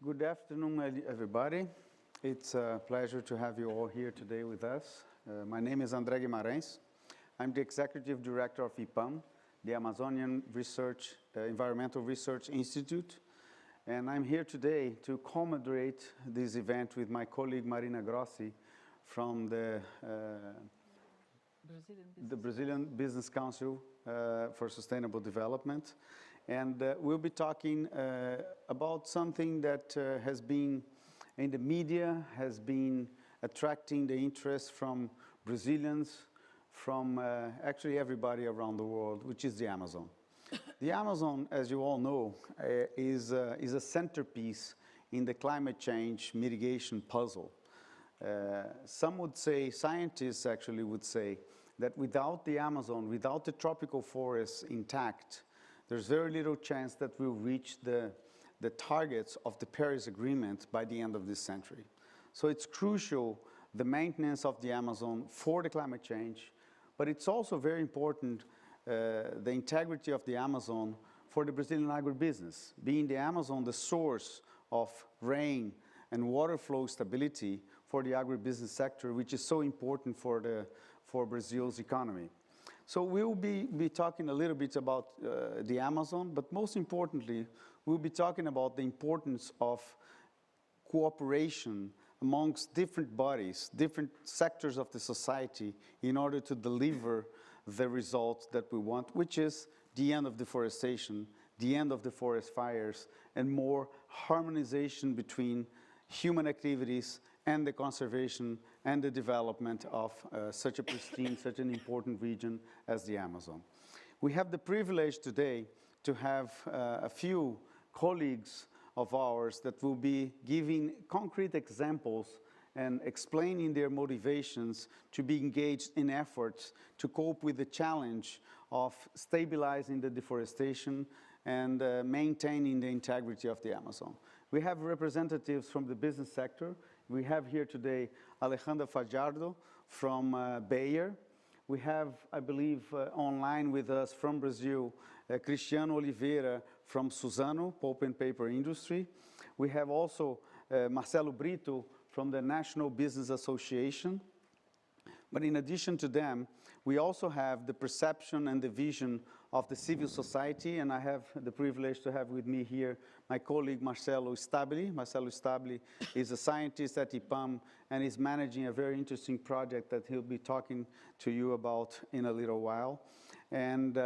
Good afternoon, everybody. It's a pleasure to have you all here today with us. My name is André Guimarães. I'm the Executive Director of IPAM, the Amazonian Environmental Research Institute. And I'm here today to co-moderate this event with my colleague Marina Grossi from the Brazilian Business Council for Sustainable Development. And we'll be talking about something that has been in the media, has been attracting the interest from Brazilians, from actually everybody around the world, which is the Amazon. The Amazon, as you all know, is a centerpiece in the climate change mitigation puzzle. Some would say, scientists actually would say, that without the Amazon, without the tropical forests intact, there's very little chance that we'll reach the targets of the Paris Agreement by the end of this century. So it's crucial, the maintenance of the Amazon for the climate change, but it's also very important, the integrity of the Amazon for the Brazilian agribusiness, being the Amazon the source of rain and water flow stability for the agribusiness sector, which is so important for Brazil's economy. So we'll be talking a little bit about the Amazon, but most importantly, we'll be talking about the importance of cooperation amongst different bodies, different sectors of the society in order to deliver the results that we want, which is the end of deforestation, the end of the forest fires, and more harmonization between human activities and the conservation and the development of such a pristine, such an important region as the Amazon. We have the privilege today to have a few colleagues of ours that will be giving concrete examples and explaining their motivations to be engaged in efforts to cope with the challenge of stabilizing the deforestation and maintaining the integrity of the Amazon. We have representatives from the business sector. We have here today Alejandra Fajardo from Bayer. We have, I believe, online with us from Brazil, Cristiano Oliveira from Suzano, pulp and paper industry. We have also Marcelo Brito from the National Business Association. But in addition to them, we also have the perception and the vision of the civil society, and I have the privilege to have with me here my colleague Marcelo Stabile. Marcelo Stabile is a scientist at IPAM and is managing a very interesting project that he'll be talking to you about in a little while. And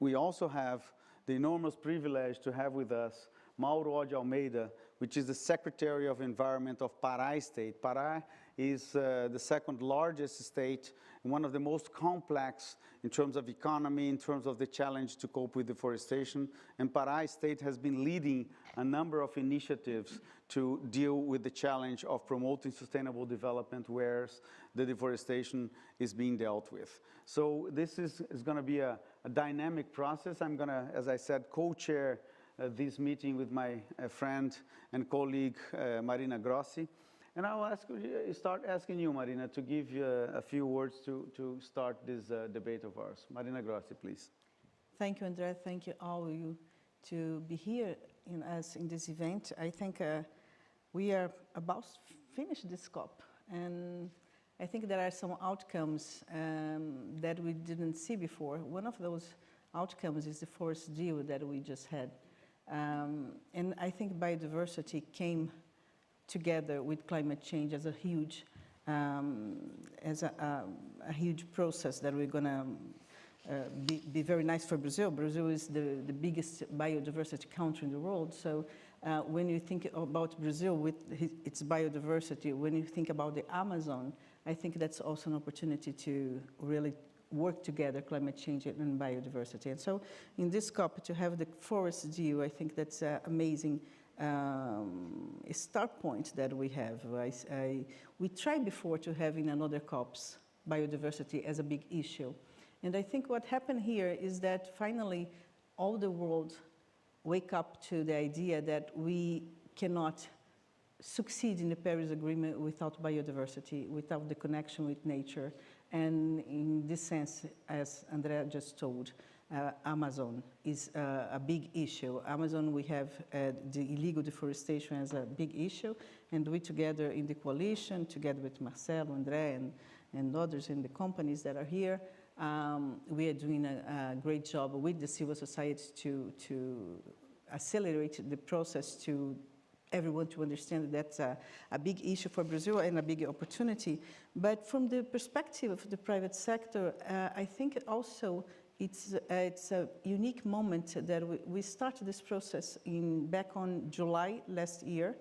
we also have the enormous privilege to have with us Mauro de Almeida, which is the Secretary of Environment of Pará State. Pará is the second largest state, and one of the most complex in terms of economy, in terms of the challenge to cope with deforestation. And Pará State has been leading a number of initiatives to deal with the challenge of promoting sustainable development where the deforestation is being dealt with. So this is going to be a dynamic process. I'm going to, as I said, co-chair this meeting with my friend and colleague Marina Grossi. And I'll start asking you, Marina, to give a few words to start this debate of ours. Marina Grossi, please. Thank you, André. Thank you all of you to be here in this event. I think we are about to finish this COP, and I think there are some outcomes that we didn't see before. One of those outcomes is the forest deal that we just had. And I think biodiversity came together with climate change as a huge, huge process that we're going to be very nice for Brazil. Brazil is the biggest biodiversity country in the world. So when you think about Brazil with its biodiversity, when you think about the Amazon, I think that's also an opportunity to really work together, climate change and biodiversity. And so in this COP, to have the forest deal, I think that's an amazing start point that we have. We tried before to have in another COPs biodiversity as a big issue. And I think what happened here is that finally all the world wake up to the idea that we cannot succeed in the Paris Agreement without biodiversity, without the connection with nature. And in this sense, as Andrea just told, Amazon is a big issue. Amazon, we have the illegal deforestation as a big issue, and we together in the coalition, together with Marcelo, André, and others in the companies that are here, we are doing a great job with the civil society to accelerate the process to everyone to understand that that's a big issue for Brazil and a big opportunity. But from the perspective of the private sector, I think also it's a unique moment that we started this process back on July last year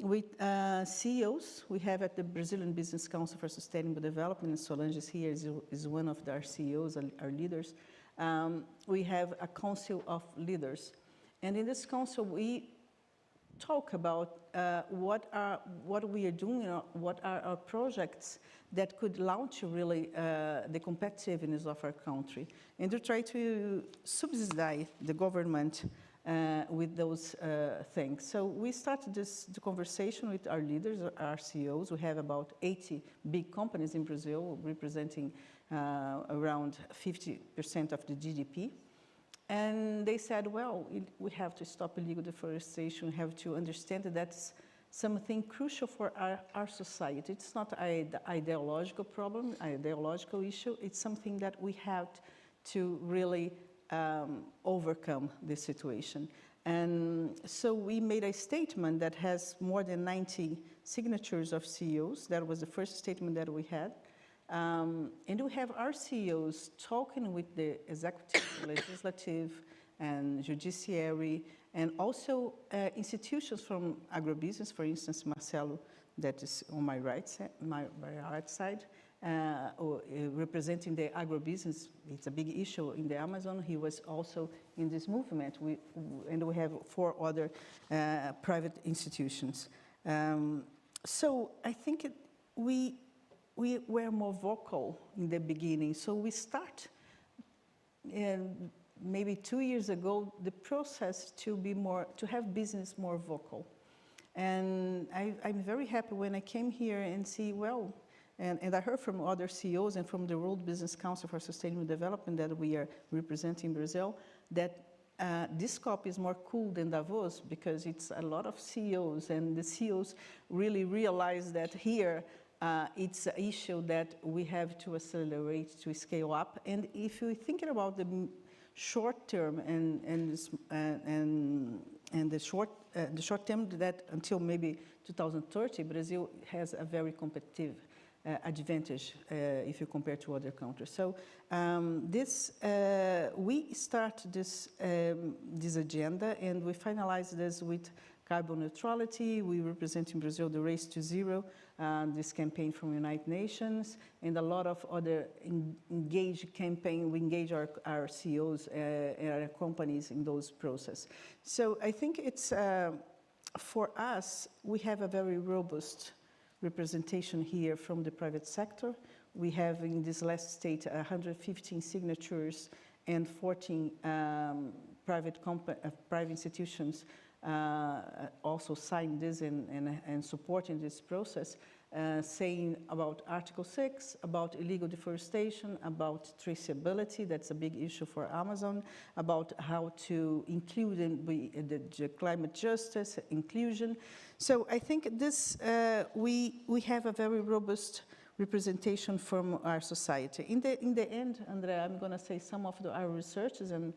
with CEOs. We have at the Brazilian Business Council for Sustainable Development, and Solange is here, is one of our CEOs, our leaders. We have a council of leaders. And in this council, we talk about what we are doing, what are our projects that could launch really the competitiveness of our country, and to try to subsidize the government with those things. So we started the conversation with our leaders, our CEOs. We have about 80 big companies in Brazil representing around 50% of the GDP. And they said, well, we have to stop illegal deforestation. We have to understand that that's something crucial for our society. It's not an ideological problem, ideological issue. It's something that we have to really overcome this situation. And so we made a statement that has more than 90 signatures of CEOs. That was the first statement that we had. And we have our CEOs talking with the executive, legislative, and judiciary, and also institutions from agribusiness. For instance, Marcelo, that is on my right side, representing the agribusiness. It's a big issue in the Amazon. He was also in this movement. And we have 4 other private institutions. So I think we were more vocal in the beginning. So we start, maybe 2 years ago, the process to have business more vocal. And I'm very happy when I came here and see, well, and I heard from other CEOs and from the World Business Council for Sustainable Development that we are representing Brazil, that this COP is more cool than Davos because it's a lot of CEOs, and the CEOs really realize that here it's an issue that we have to accelerate, to scale up. And if you're thinking about the short term and the short term, that until maybe 2030, Brazil has a very competitive advantage if you compare to other countries. So we start this agenda, and we finalize this with carbon neutrality. We represent in Brazil the Race to Zero, this campaign from United Nations, and a lot of other engaged campaign. We engage our CEOs and our companies in those processes. So I think it's, for us, we have a very robust representation here from the private sector. We have in this last state 115 signatures and 14 private institutions also signed this and supporting this process, saying about Article 6, about illegal deforestation, about traceability, that's a big issue for Amazon, about how to include the climate justice, inclusion. So I think this, we have a very robust representation from our society. In the end, Andrea, I'm going to say some of our researches and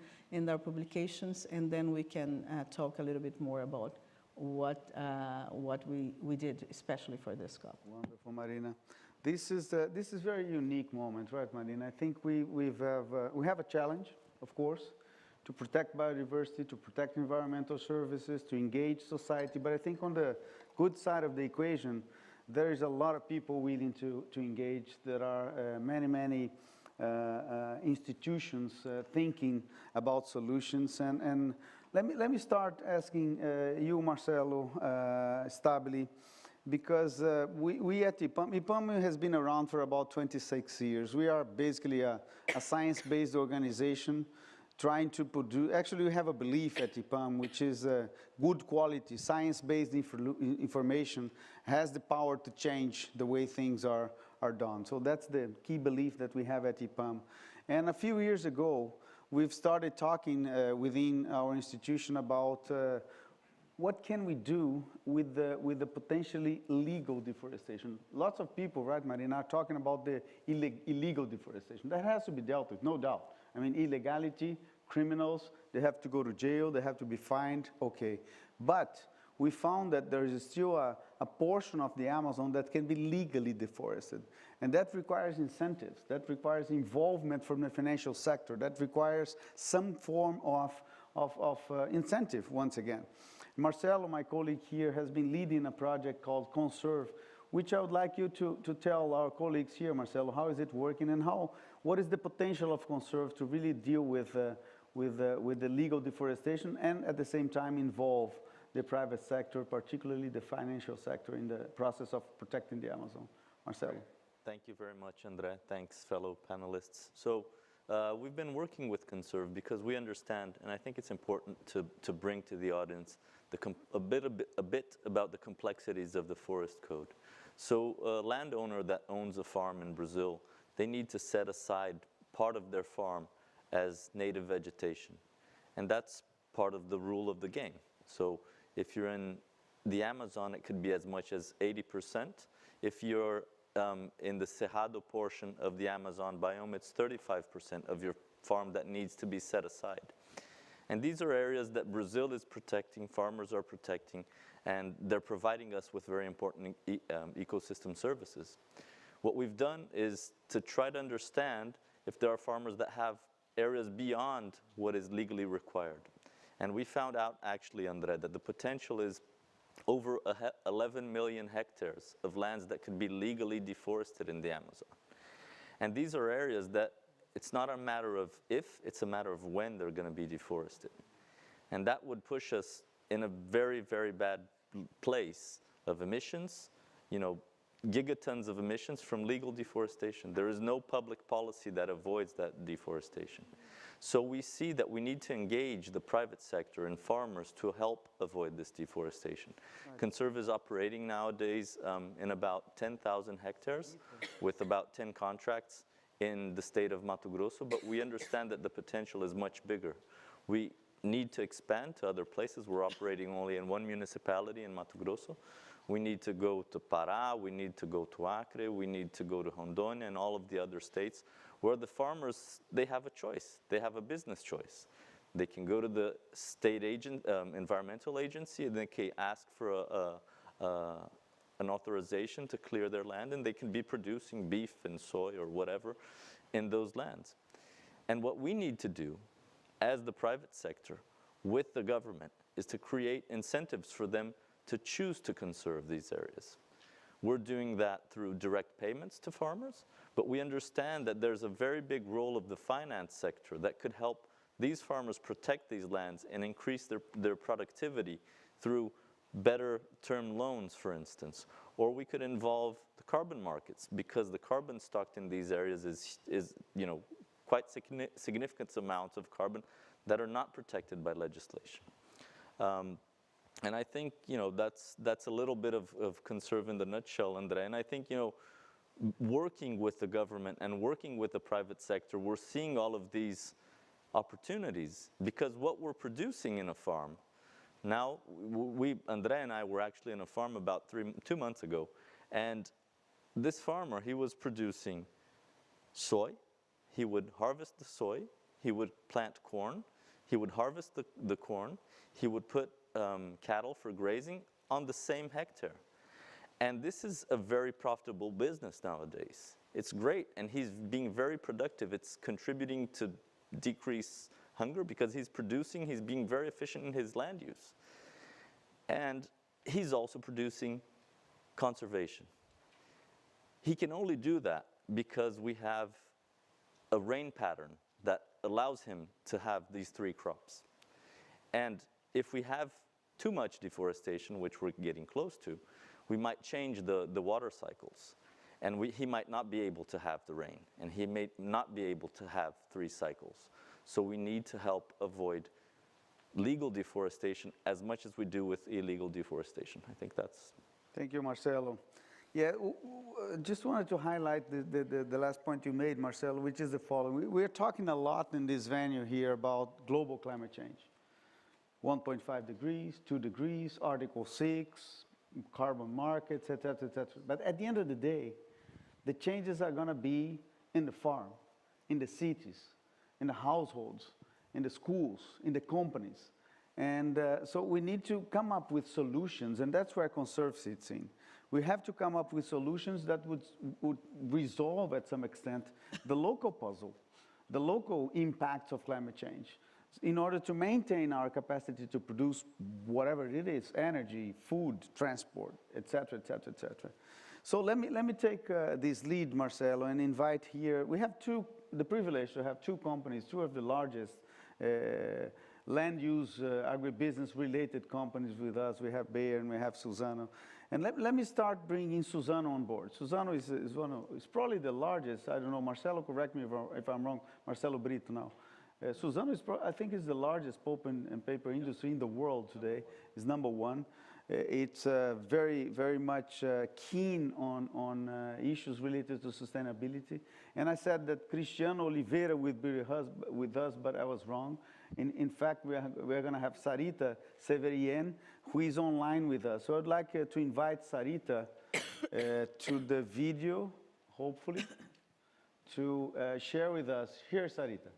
our publications, and then we can talk a little bit more about what we did, especially for this COP. Wonderful, Marina. This is a very unique moment, right, Marina? I think we have a challenge, of course, to protect biodiversity, to protect environmental services, to engage society. But I think on the good side of the equation, there is a lot of people willing to engage. There are many institutions thinking about solutions. And let me start asking you, Marcelo Stabile, because we at IPAM has been around for about 26 years. We are basically a science-based organization trying to produce, actually we have a belief at IPAM, which is good quality, science-based information has the power to change the way things are done. So that's the key belief that we have at IPAM. And a few years ago, we've started talking within our institution about what can we do with the potentially legal deforestation. Lots of people, right, Marina, are talking about the illegal deforestation. That has to be dealt with, no doubt. I mean, illegality, criminals, they have to go to jail, they have to be fined, okay. But we found that there is still a portion of the Amazon that can be legally deforested. And that requires incentives, that requires involvement from the financial sector, that requires some form of incentive, once again. Marcelo, my colleague here, has been leading a project called Conserve, which I would like you to tell our colleagues here, Marcelo, how is it working and what is the potential of Conserve to really deal with the legal deforestation and at the same time involve the private sector, particularly the financial sector, in the process of protecting the Amazon. Marcelo. Thank you very much, André. Thanks, fellow panelists. So we've been working with Conserve because we understand, and I think it's important to bring to the audience a bit about the complexities of the forest code. So a landowner that owns a farm in Brazil, they need to set aside part of their farm as native vegetation. And that's part of the rule of the game. So if you're in the Amazon, it could be as much as 80%. If you're in the Cerrado portion of the Amazon biome, it's 35% of your farm that needs to be set aside. And these are areas that Brazil is protecting, farmers are protecting, and they're providing us with very important ecosystem services. What we've done is to try to understand if there are farmers that have areas beyond what is legally required. And we found out, actually, André, that the potential is over 11 million hectares of lands that could be legally deforested in the Amazon. And these are areas that it's not a matter of if, it's a matter of when they're going to be deforested. And that would push us in a very, very bad place of emissions, gigatons of emissions from legal deforestation. There is no public policy that avoids that deforestation. So we see that we need to engage the private sector and farmers to help avoid this deforestation. Right. Conserve is operating nowadays in about 10,000 hectares with about 10 contracts in the state of Mato Grosso, but we understand that the potential is much bigger. We need to expand to other places. We're operating only in one municipality in Mato Grosso. We need to go to Pará, we need to go to Acre, we need to go to Rondônia and all of the other states where the farmers, they have a choice. They have a business choice. They can go to the state environmental agency and they can ask for an authorization to clear their land, and they can be producing beef and soy or whatever in those lands. And what we need to do as the private sector with the government is to create incentives for them to choose to conserve these areas. We're doing that through direct payments to farmers, but we understand that there's a very big role of the finance sector that could help these farmers protect these lands and increase their productivity through better term loans, for instance. Or we could involve the carbon markets, because the carbon stocked in these areas is quite significant amounts of carbon that are not protected by legislation. And I think, that's a little bit of Conserve in the nutshell, André. And I think, working with the government and working with the private sector, we're seeing all of these opportunities, because what we're producing in a farm, now, André and I were actually in a farm about 2 months ago, and this farmer, he was producing soy. He would harvest the soy, he would plant corn, he would harvest the corn, he would put cattle for grazing on the same hectare. And this is a very profitable business nowadays. It's great, and he's being very productive. It's contributing to decrease hunger because he's producing, he's being very efficient in his land use. And he's also producing conservation. He can only do that because we have a rain pattern that allows him to have these 3 crops. And if we have too much deforestation, which we're getting close to, we might change the water cycles. And he might not be able to have the rain, and he may not be able to have 3 cycles. So we need to help avoid legal deforestation as much as we do with illegal deforestation. I think that's... Thank you, Marcelo. Yeah, just wanted to highlight the last point you made, Marcelo, which is the following. We're talking a lot in this venue here about global climate change. 1.5 degrees, 2 degrees, Article 6, carbon markets, et cetera, et cetera. But at the end of the day, the changes are going to be in the farm, in the cities, in the households, in the schools, in the companies. And so we need to come up with solutions, and that's where Conserve sits in. We have to come up with solutions that would resolve, at some extent, the local puzzle, the local impacts of climate change, in order to maintain our capacity to produce whatever it is, energy, food, transport, et cetera, et cetera, et cetera. So let me take this lead, Marcelo, and invite here. We have the privilege to have two companies, two of the largest land use, agribusiness-related companies with us. We have Bayer and we have Suzano. And let me start bringing Suzano on board. Suzano is probably the largest. I don't know, Marcelo, correct me if I'm wrong. Marcelo Brito now. Suzano I think is the largest pulp and paper industry in the world today. Is number one. It's very, very much keen on issues related to sustainability. And I said that Cristiano Oliveira would be with us, but I was wrong. In fact, we're going to have Sarita Severien, who is online with us. So I'd like to invite Sarita to the video, hopefully, to share with us. Here, Sarita.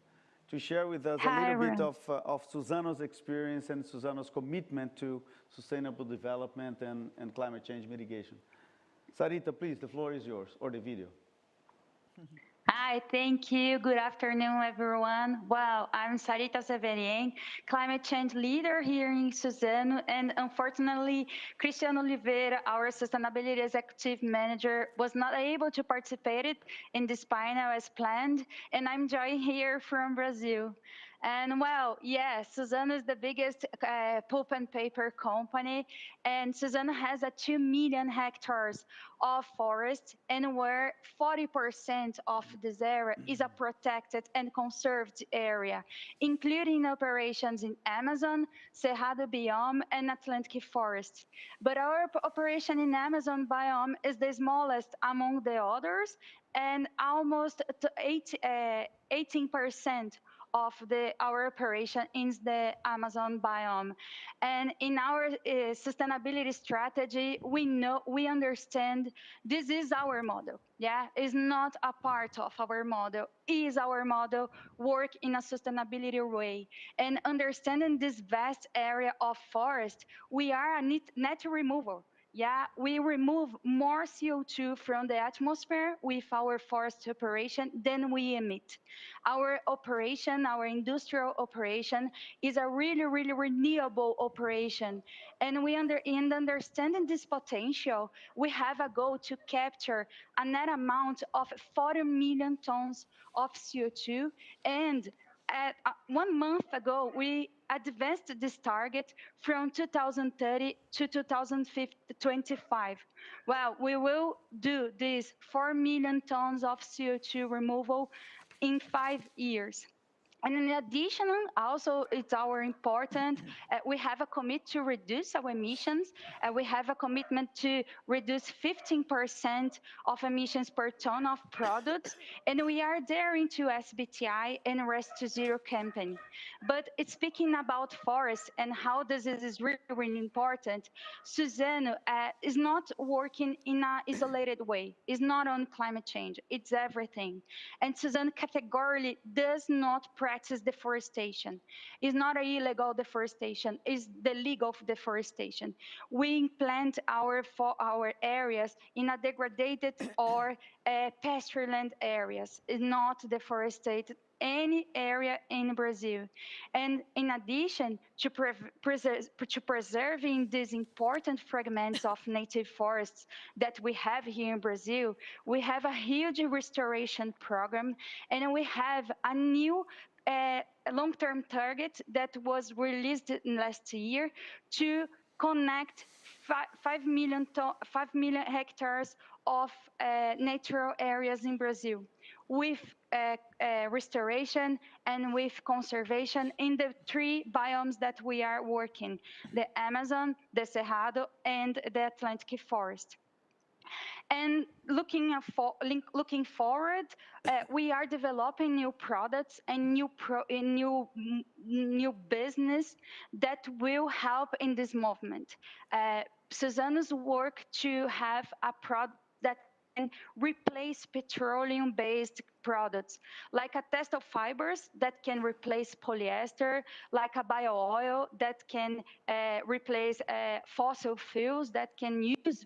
To share with us a little bit of Suzano's experience and Suzano's commitment to sustainable development and climate change mitigation. Sarita, please, the floor is yours, or the video. Hi, thank you. Good afternoon, everyone. Well, I'm Sarita Severien, climate change leader here in Suzano, and unfortunately, Cristiano Oliveira, our sustainability executive manager, was not able to participate in this panel as planned, and I'm joining here from Brazil. And well, yes, Suzano is the biggest pulp and paper company, and Suzano has 2 million hectares of forest, and where 40% of this area is a protected and conserved area, including operations in Amazon, Cerrado biome, and Atlantic forest. But our operation in Amazon biome is the smallest among the others, and almost 18% of our operation in the Amazon biome. And in our sustainability strategy, we understand this is our model. Yeah, it's not a part of our model. Is our model work in a sustainability way? And understanding this vast area of forest, we are a net removal. Yeah, we remove more CO2 from the atmosphere with our forest operation than we emit. Our operation, our industrial operation, is a really, really renewable operation. And in understanding this potential, we have a goal to capture a net amount of 40 million tons of CO2. And 1 month ago, we advanced this target from 2030 to 2025. Well, we will do this 4 million tons of CO2 removal in 5 years. And in addition, also it's our important, we have a commit to reduce our emissions. We have a commitment to reduce 15% of emissions per ton of products. And we are there into SBTI and Rest to Zero campaign. But it's speaking about forests and how this is really, really important. Suzano is not working in an isolated way. It's not on climate change. It's everything. And Suzano categorically does not practice deforestation. It's not an illegal deforestation, it's the legal deforestation. We plant our areas in a degraded or pastureland areas. It's not deforested any area in Brazil. And in addition to preserving these important fragments of native forests that we have here in Brazil, we have a huge restoration program, and we have a new long-term target that was released last year to connect 5 million hectares of natural areas in Brazil with restoration and with conservation in the 3 biomes that we are working, the Amazon, the Cerrado, and the Atlantic forest. And looking forward, we are developing new products and new business that will help in this movement. Suzano's work to have a product that can replace petroleum-based products, like a textile fibers that can replace polyester, like a bio oil that can replace fossil fuels that can use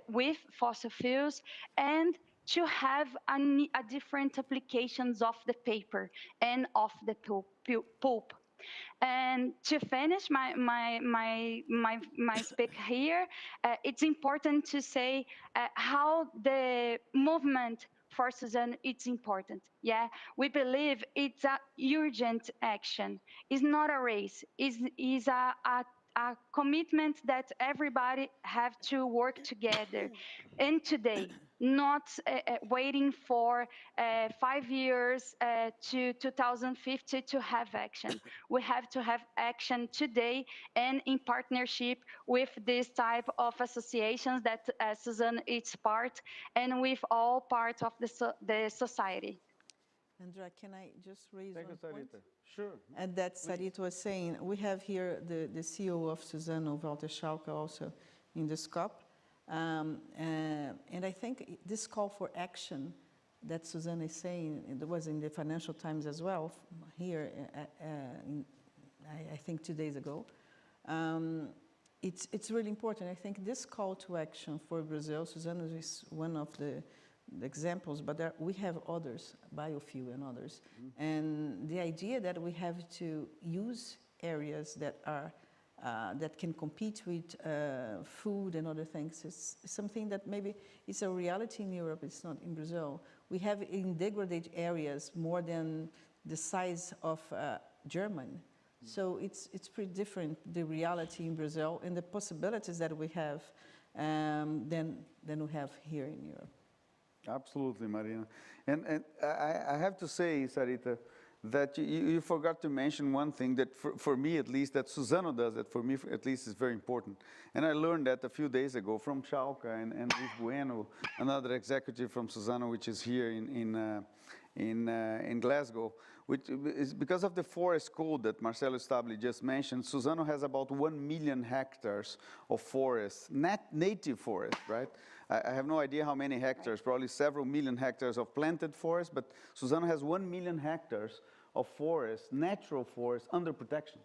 with fossil fuels, and to have a different applications of the paper and of the pulp. And to finish my speak here, it's important to say how the movement for Suzano it's important. Yeah, we believe it's a urgent action. It's not a race. It's a commitment that everybody have to work together. And today, not waiting for 5 years to 2050 to have action. We have to have action today and in partnership with this type of associations that Suzano is part, and with all parts of the society. Andrea, can I just raise Thank you, one point? Sarita. Sure. And that Sarita was saying, we have here the CEO of Suzano, Walter Schalke, also in the scope. And I think this call for action that Suzano is saying, it was in the Financial Times as well, here, I think 2 days ago. It's really important. I think this call to action for Brazil, Suzano is one of the examples, but we have others, biofuel and others. Mm-hmm. And the idea that we have to use areas that are that can compete with food and other things is something that maybe is a reality in Europe, it's not in Brazil. We have in degraded areas more than the size of Germany. So it's pretty different, the reality in Brazil and the possibilities that we have than we have here in Europe. Absolutely, Marina. And I have to say, Sarita, that you forgot to mention one thing that for me at least, that Suzano does, that for me at least is very important. And I learned that a few days ago from Schalke and Luis Bueno, another executive from Suzano, which is here in Glasgow, which is because of the forest code that Marcelo Stabile just mentioned. Suzano has about 1 million hectares of forest, native forest, right? I have no idea how many hectares, probably several million hectares of planted forest, but Suzano has 1 million hectares of forest, natural forest, under protection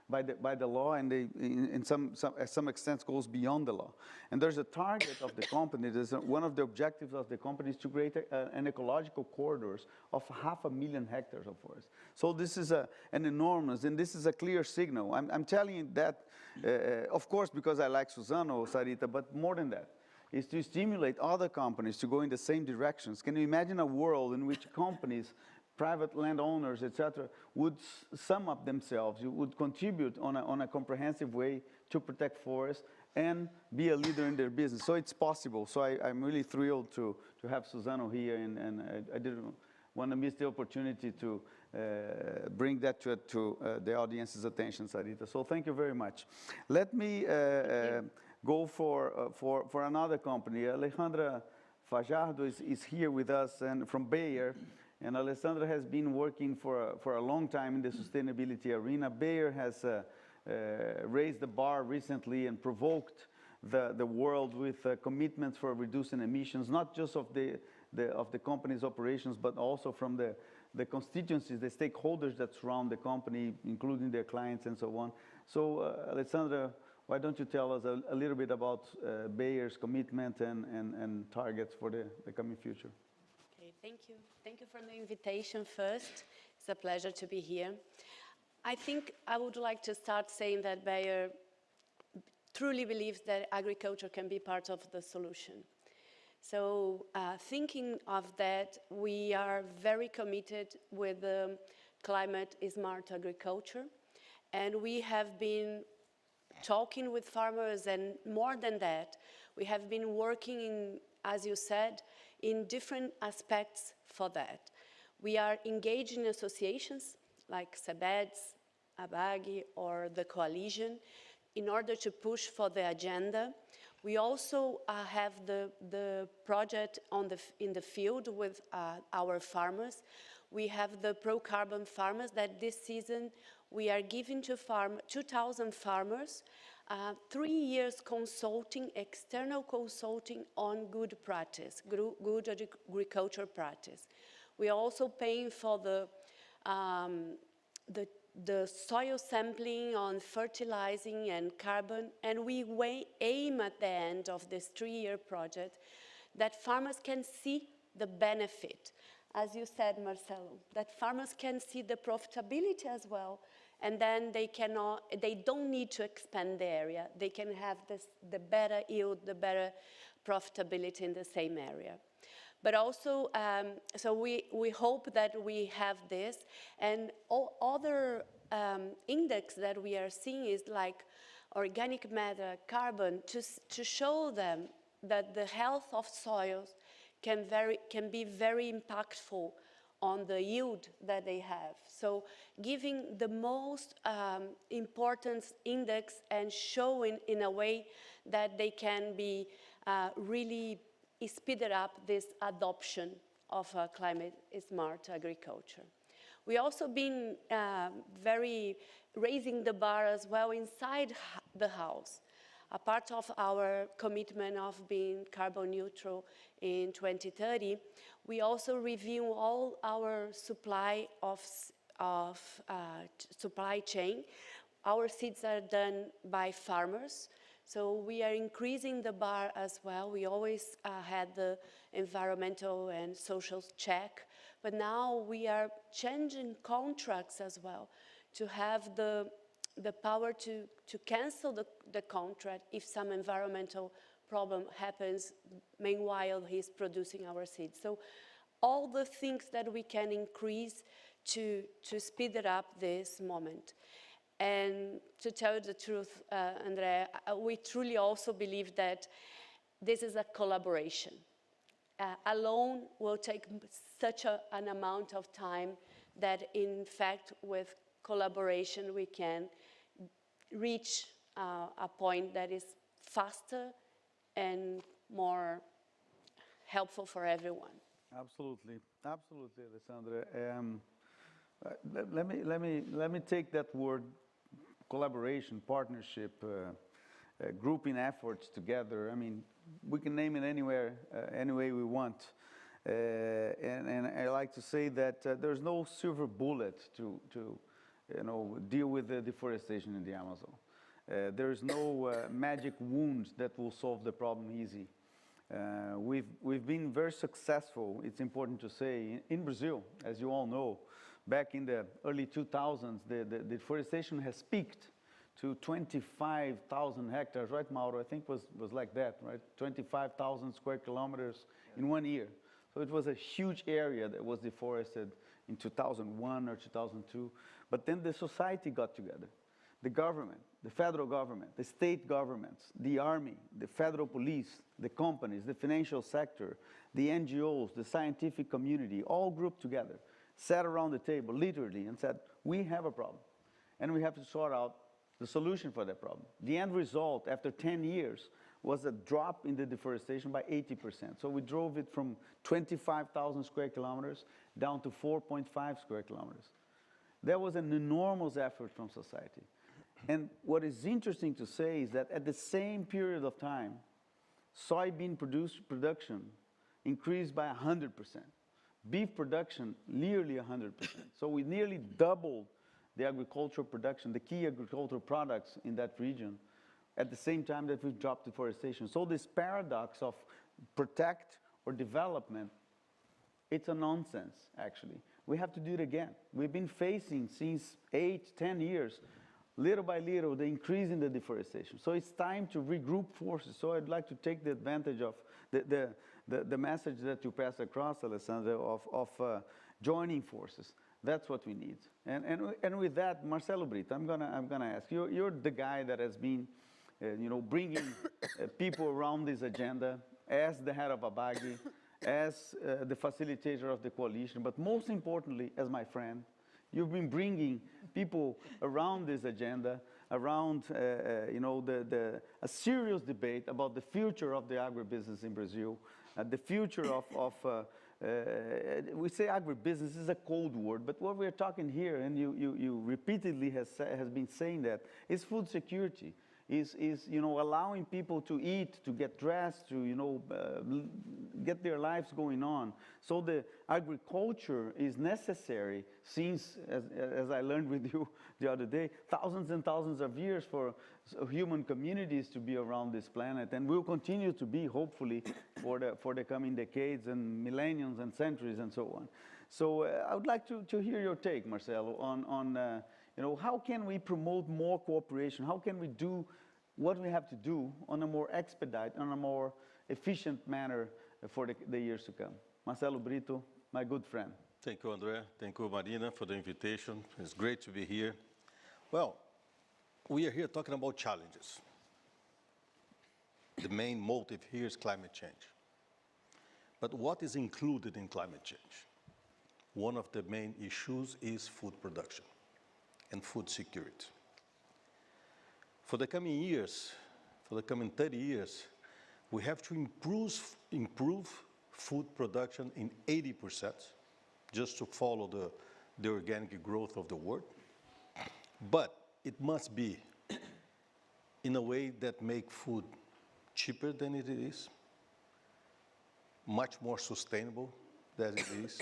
by the law, and in some extent goes beyond the law. And there's a target of the company, one of the objectives of the company is to create an ecological corridors of 500,000 hectares of forest. So this is an enormous, and this is a clear signal. I'm telling you that, of course, because I like Suzano, Sarita, but more than that, is to stimulate other companies to go in the same directions. Can you imagine a world in which companies, private landowners, etc., would sum up themselves, would contribute on a comprehensive way to protect forests and be a leader in their business? So it's possible. So I'm really thrilled to have Suzano here, and I didn't want to miss the opportunity to bring that to the audience's attention, Sarita. So thank you very much. Let me go for another company. Alejandra Fajardo is here with us, and from Bayer. And Alessandra has been working for a long time in the sustainability arena. Bayer has raised the bar recently and provoked the world with commitments for reducing emissions, not just of the company's operations, but also from the constituencies, the stakeholders that surround the company, including their clients and so on. So, Alessandra, why don't you tell us a little bit about Bayer's commitment and targets for the coming future? Okay, thank you. Thank you for the invitation first. It's a pleasure to be here. I think I would like to start saying that Bayer truly believes that agriculture can be part of the solution. So thinking of that, we are very committed with climate smart agriculture. And we have been talking with farmers, and more than that, we have been working in, as you said, in different aspects for that. We are engaged in associations like SEBEDS, ABAG, or the Coalition in order to push for the agenda. We also have the project in the field with our farmers. We have the pro-carbon farmers that this season we are giving to 2,000 farmers 3 years consulting, external consulting on good practice, good agriculture practice. We are also paying for the soil sampling on fertilizing and carbon, and we aim at the end of this 3-year project that farmers can see the benefit, as you said, Marcelo, that farmers can see the profitability as well, and then they don't need to expand the area. They can have the better yield, the better profitability in the same area. But also, so we hope that we have this, and all other index that we are seeing is like organic matter, carbon, to show them that the health of soils can be very impactful on the yield that they have. So giving the most important index and showing in a way that they can be really speeded up this adoption of climate smart agriculture. We also been very raising the bar as well inside the house. A part of our commitment of being carbon neutral in 2030, we also review all our supply supply chain. Our seeds are done by farmers, so we are increasing the bar as well. We always had the environmental and social check, but now we are changing contracts as well to have the power to cancel the contract if some environmental problem happens, meanwhile he's producing our seeds. So all the things that we can increase to speed it up this moment. And to tell you the truth, Andrea, we truly also believe that this is a collaboration. Alone will take such an amount of time that in fact with collaboration we can reach a point that is faster and more helpful for everyone. Absolutely, absolutely, Alessandra. Let me take that word collaboration, partnership, grouping efforts together. I mean, we can name it anywhere, any way we want. And I like to say that there's no silver bullet to deal with the deforestation in the Amazon. There's no magic wound that will solve the problem easy. We've been very successful, it's important to say, in Brazil, as you all know. Back in the early 2000s, the deforestation has peaked to 25,000 hectares, right, Mauro? I think was like that, right? 25,000 square kilometers in 1 year. So it was a huge area that was deforested in 2001 or 2002. But then the society got together. The government, the federal government, the state governments, the army, the federal police, the companies, the financial sector, the NGOs, the scientific community, all grouped together, sat around the table, literally, and said, we have a problem, and we have to sort out the solution for that problem. The end result, after 10 years, was a drop in the deforestation by 80%. So we drove it from 25,000 square kilometers down to 4.5 square kilometers. That was an enormous effort from society. And what is interesting to say is that at the same period of time, soybean production increased by 100%. Beef production, nearly 100%. So we nearly doubled the agricultural production, the key agricultural products in that region, at the same time that we've dropped deforestation. So this paradox of protect or development, it's a nonsense, actually. We have to do it again. We've been facing, since 8, 10 years, little by little, the increase in the deforestation. So it's time to regroup forces. So I'd like to take the advantage of the message that you passed across, Alessandra, of joining forces. That's what we need. And with that, Marcelo Brito, I'm gonna ask you. You're the guy that has been, bringing people around this agenda as the head of ABAG, as the facilitator of the coalition, but most importantly, as my friend. You've been bringing people around this agenda around you know, a serious debate about the future of the agribusiness in Brazil, the future of we say agribusiness is a cold word, but what we're talking here, and you repeatedly has been saying that, is food security. Is you know, allowing people to eat, to get dressed, to, you know, get their lives going on. So the agriculture is necessary since, as I learned with you the other day, thousands and thousands of years for human communities to be around this planet, and will continue to be, hopefully, for the coming decades and millenniums and centuries and so on. So I would like to hear your take, Marcelo, on you know, how can we promote more cooperation? How can we do what we have to do on a more expedite, on a more efficient manner for the years to come? Marcelo Brito, my good friend. Thank you, André. Thank you, Marina, for the invitation. It's great to be here. Well, we are here talking about challenges. The main motive here is climate change. But what is included in climate change? One of the main issues is food production and food security. For the coming years, for the coming 30 years, we have to improve food production in 80% just to follow the organic growth of the world. But it must be in a way that make food cheaper than it is, much more sustainable than it is,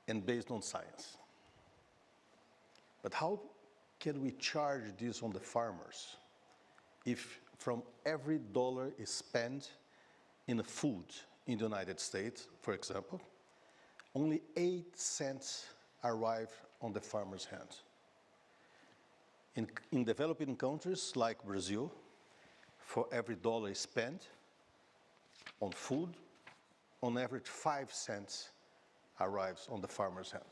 and based on science. But how can we charge this on the farmers if from every dollar is spent in a food in the United States, for example, only 8 cents arrive on the farmer's hands? In developing countries like Brazil, for every dollar spent on food, on average 5 cents arrives on the farmer's hand.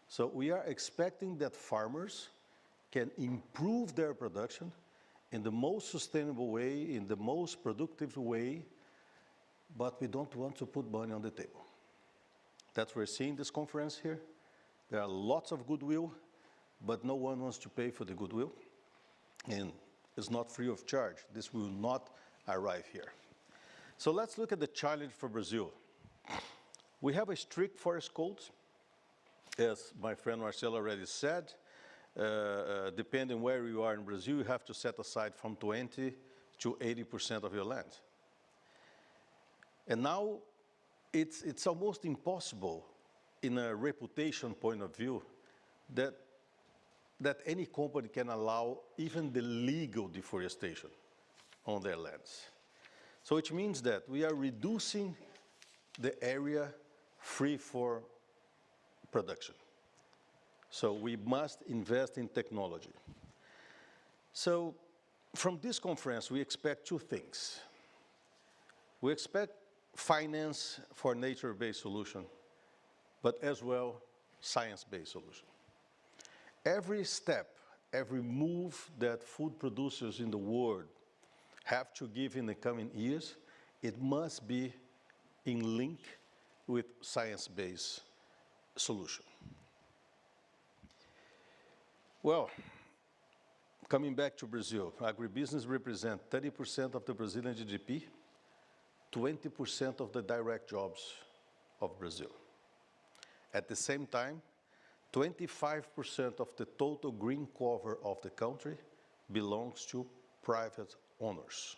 So we are expecting that farmers can improve their production in the most sustainable way, in the most productive way, but we don't want to put money on the table. That's what we're seeing this conference here. There are lots of goodwill, but no one wants to pay for the goodwill. And it's not free of charge. This will not arrive here. So let's look at the challenge for Brazil. We have a strict forest code, as my friend Marcelo already said. Depending where you are in Brazil, you have to set aside from 20 to 80% of your land. And now it's almost impossible in a reputation point of view that any company can allow even the legal deforestation on their lands. So which means that we are reducing the area free for production. So we must invest in technology. So from this conference, we expect two things. We expect finance for nature-based solution, but as well science-based solution. Every step, every move that food producers in the world have to give in the coming years, it must be in link with science-based solution. Well, coming back to Brazil, agribusiness represents 30% of the Brazilian GDP, 20% of the direct jobs of Brazil. At the same time, 25% of the total green cover of the country belongs to private owners.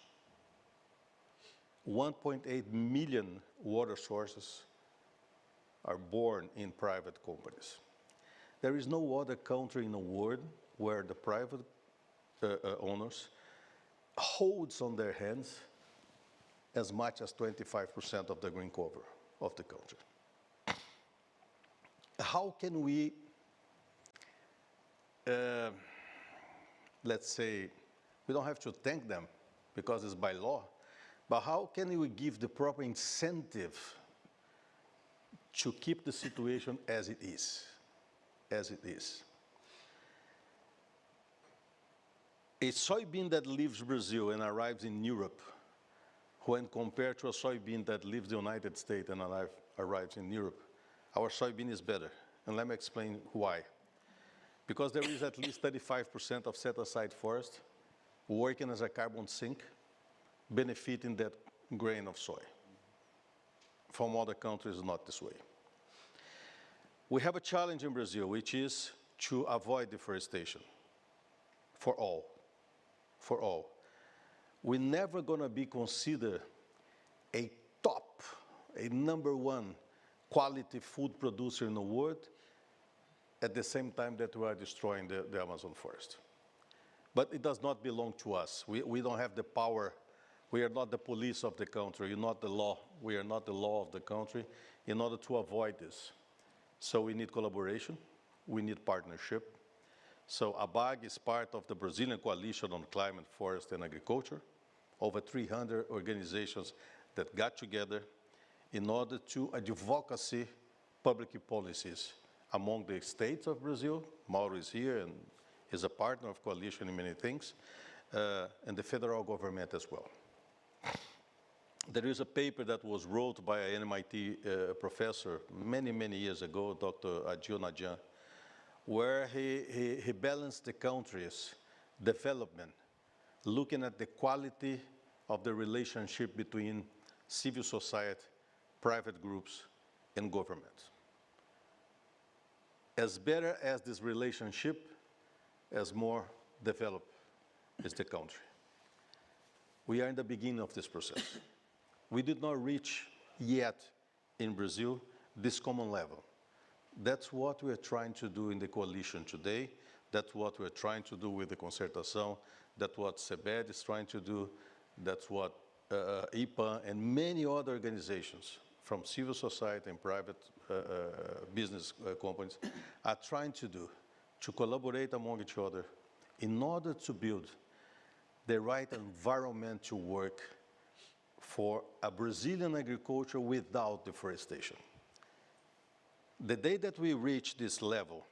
1.8 million water sources are born in private companies. There is no other country in the world where the private owners holds on their hands as much as 25% of the green cover of the country. How can we, let's say, we don't have to thank them because it's by law, but how can we give the proper incentive to keep the situation as it is? As it is. A soybean that leaves Brazil and arrives in Europe, when compared to a soybean that leaves the United States and arrives in Europe, our soybean is better. And let me explain why. because there is at least 35% of set-aside forest working as a carbon sink, benefiting that grain of soy. From other countries, not this way. We have a challenge in Brazil, which is to avoid deforestation for all, for all. We're never gonna be considered a top, a #1 quality food producer in the world at the same time that we are destroying the Amazon forest. But it does not belong to us. We don't have the power. We are not the police of the country. You're not the law. We are not the law of the country in order to avoid this. So we need collaboration. We need partnership. So ABAG is part of the Brazilian Coalition on Climate, Forest, and Agriculture. Over 300 organizations that got together in order to advocacy public policies among the states of Brazil. Mauro is here and is a partner of coalition in many things, and the federal government as well. There is a paper that was wrote by an MIT professor many, many years ago, Dr. Adil Najan, where he balanced the country's development, looking at the quality of the relationship between civil society, private groups, and government. As better as this relationship, as more developed is the country. We are in the beginning of this process. We did not reach yet in Brazil this common level. That's what we're trying to do in the coalition today. That's what we're trying to do with the Concertação. That's what CEBED is trying to do. That's what IPA and many other organizations from civil society and private business companies are trying to do, to collaborate among each other in order to build the right environment to work for a Brazilian agriculture without deforestation. The day that we reach this level,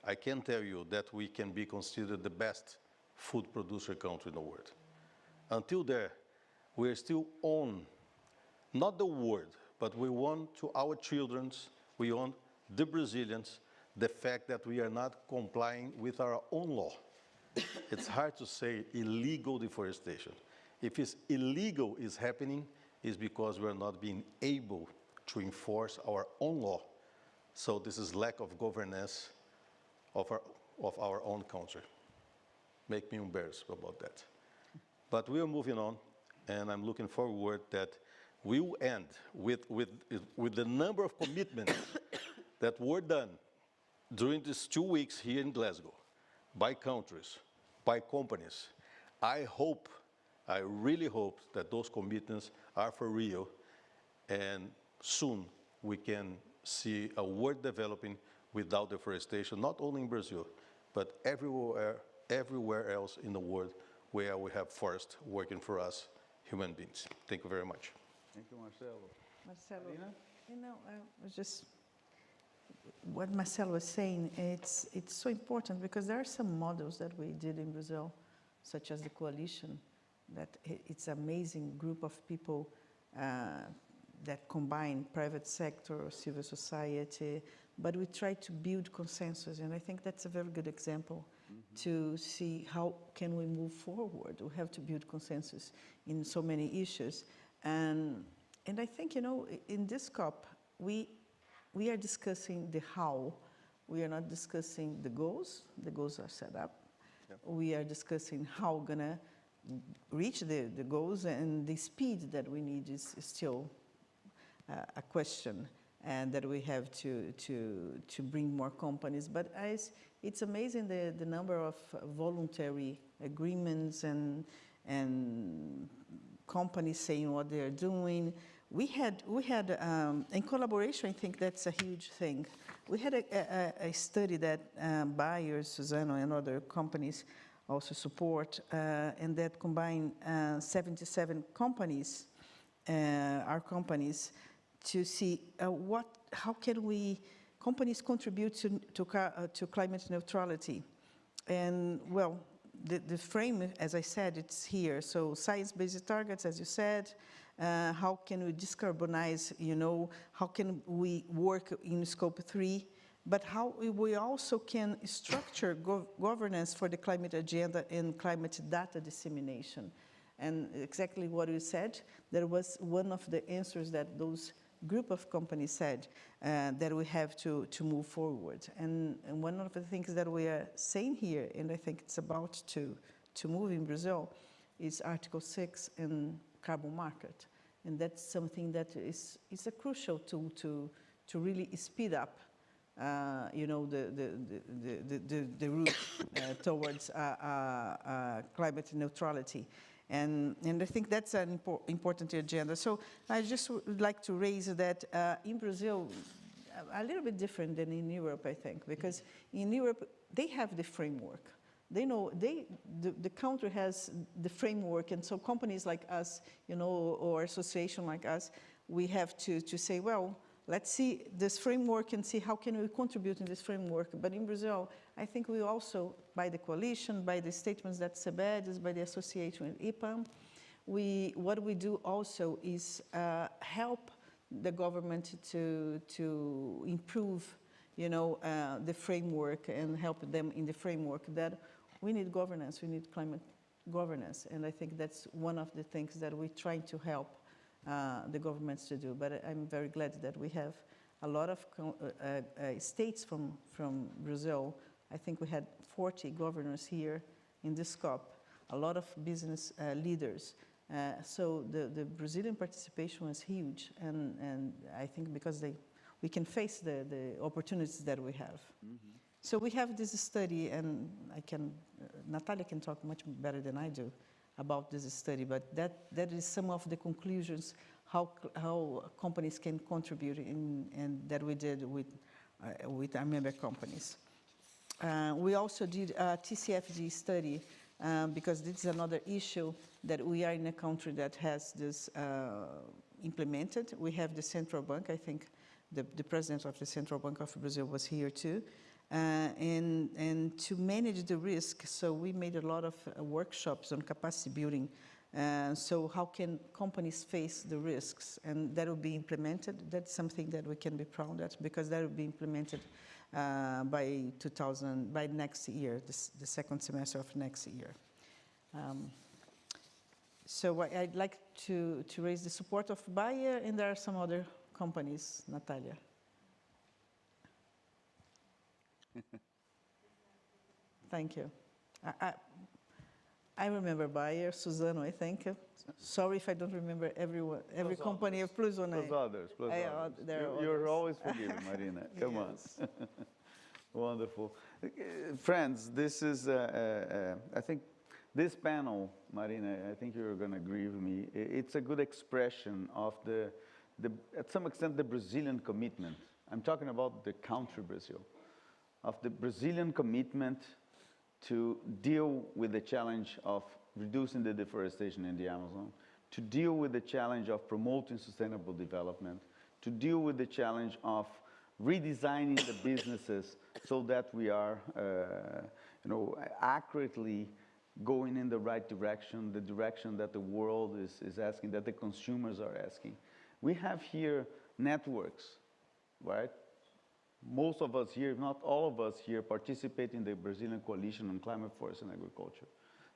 I can tell you that we can be considered the best food producer country in the world. Until there, we are still on, not the world, but we want to our children, we want the Brazilians, the fact that we are not complying with our own law. It's hard to say illegal deforestation. If it's illegal is happening, it's because we're not being able to enforce our own law. So this is lack of governance of our own country. Make me embarrassed about that. But we are moving on, and I'm looking forward that we will end with the number of commitments that were done during these 2 weeks here in Glasgow by countries, by companies. I really hope that those commitments are for real, and soon we can see a world developing without deforestation, not only in Brazil, but everywhere else in the world where we have forests working for us, human beings. Thank you very much. Thank you, Marcelo. Marcelo, you know, I was just, what Marcelo was saying, it's so important because there are some models that we did in Brazil, such as the coalition, that it's an amazing group of people that combine private sector, civil society, but we try to build consensus, and I think that's a very good example to see how can we move forward. We have to build consensus in so many issues, and I think, you know, in this COP, we are discussing the how. We are not discussing the goals. The goals are set up. Yep. We are discussing how we're gonna reach the goals, and the speed that we need is still a question, and that we have to bring more companies. But it's amazing the number of voluntary agreements and companies saying what they're doing. We had in collaboration, I think that's a huge thing. We had a study that Bayer, Suzano, and other companies also support, and that combined 77 companies, our companies, to see how can companies contribute to climate neutrality. And well, the frame, as I said, it's here. So science-based targets, as you said, how can we decarbonize, you know, how can we work in scope 3, but how we also can structure governance for the climate agenda and climate data dissemination. And exactly what you said, there was one of the answers that those group of companies said that we have to move forward. And one of the things that we are saying here, and I think it's about to move in Brazil, is Article 6 and carbon market. And that's something that is a crucial tool to really speed up you know, the route towards climate neutrality. And I think that's an important agenda. So I just would like to raise that in Brazil, a little bit different than in Europe, I think, because in Europe, they have the framework. They know, the country has the framework, and so companies like us, you know, or association like us, we have to say, well, let's see this framework and see how can we contribute in this framework. But in Brazil, I think we also, by the coalition, by the statements that SEBED, by the association with IPAM, what we do also is help the government to improve, you know, the framework and help them in the framework that we need governance, we need climate governance. And I think that's one of the things that we're trying to help the governments to do. But I'm very glad that we have a lot of states from Brazil. I think we had 40 governors here in this COP, a lot of business leaders. So the Brazilian participation was huge, and I think because we can face the opportunities that we have. Mm-hmm. So we have this study, and Natalia can talk much better than I do about this study, but that is some of the conclusions how companies can contribute and that we did with our member companies. We also did a TCFD study because this is another issue that we are in a country that has this implemented. We have the central bank. I think the president of the Central Bank of Brazil was here too. And to manage the risk, so we made a lot of workshops on capacity building. So how can companies face the risks? And that will be implemented. That's something that we can be proud of because that will be implemented by next year, the second semester of next year. So I'd like to raise the support of Bayer, and there are some other companies, Natalia. Thank you. I remember Bayer, Suzano, I think. Sorry if I don't remember every company. Plus others. You're always forgiven, Marina. Come on. Wonderful. Friends, this is, I think this panel, Marina, I think you're going to agree with me, it's a good expression of at some extent, the Brazilian commitment. I'm talking about the country Brazil, of the Brazilian commitment to deal with the challenge of reducing the deforestation in the Amazon, to deal with the challenge of promoting sustainable development, to deal with the challenge of redesigning the businesses so that we are, accurately going in the right direction, the direction that the world is asking, that the consumers are asking. We have here networks, right? Most of us here, if not all of us here, participate in the Brazilian Coalition on Climate, Forest, and Agriculture.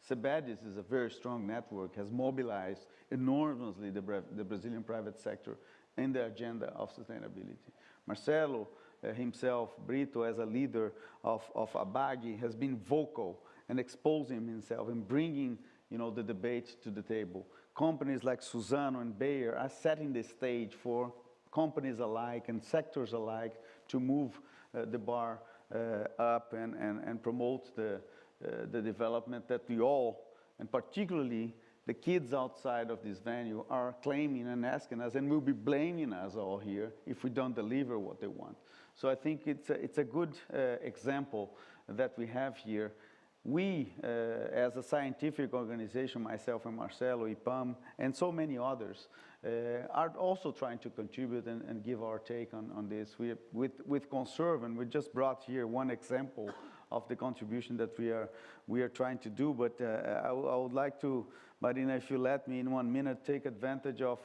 SEBED is a very strong network, has mobilized enormously the Brazilian private sector in the agenda of sustainability. Marcelo himself, Brito, as a leader of ABAG, has been vocal and exposing himself and bringing the debate to the table. Companies like Suzano and Bayer are setting the stage for companies alike and sectors alike to move the bar up and promote the development that we all, and particularly the kids outside of this venue, are claiming and asking us, and will be blaming us all here if we don't deliver what they want. So I think it's a good example that we have here. We, as a scientific organization, myself and Marcelo, IPAM, and so many others, are also trying to contribute and give our take on this. With Conserve, and we just brought here one example of the contribution that we are trying to do, but I would like to, Marina, if you let me in 1 minute, take advantage of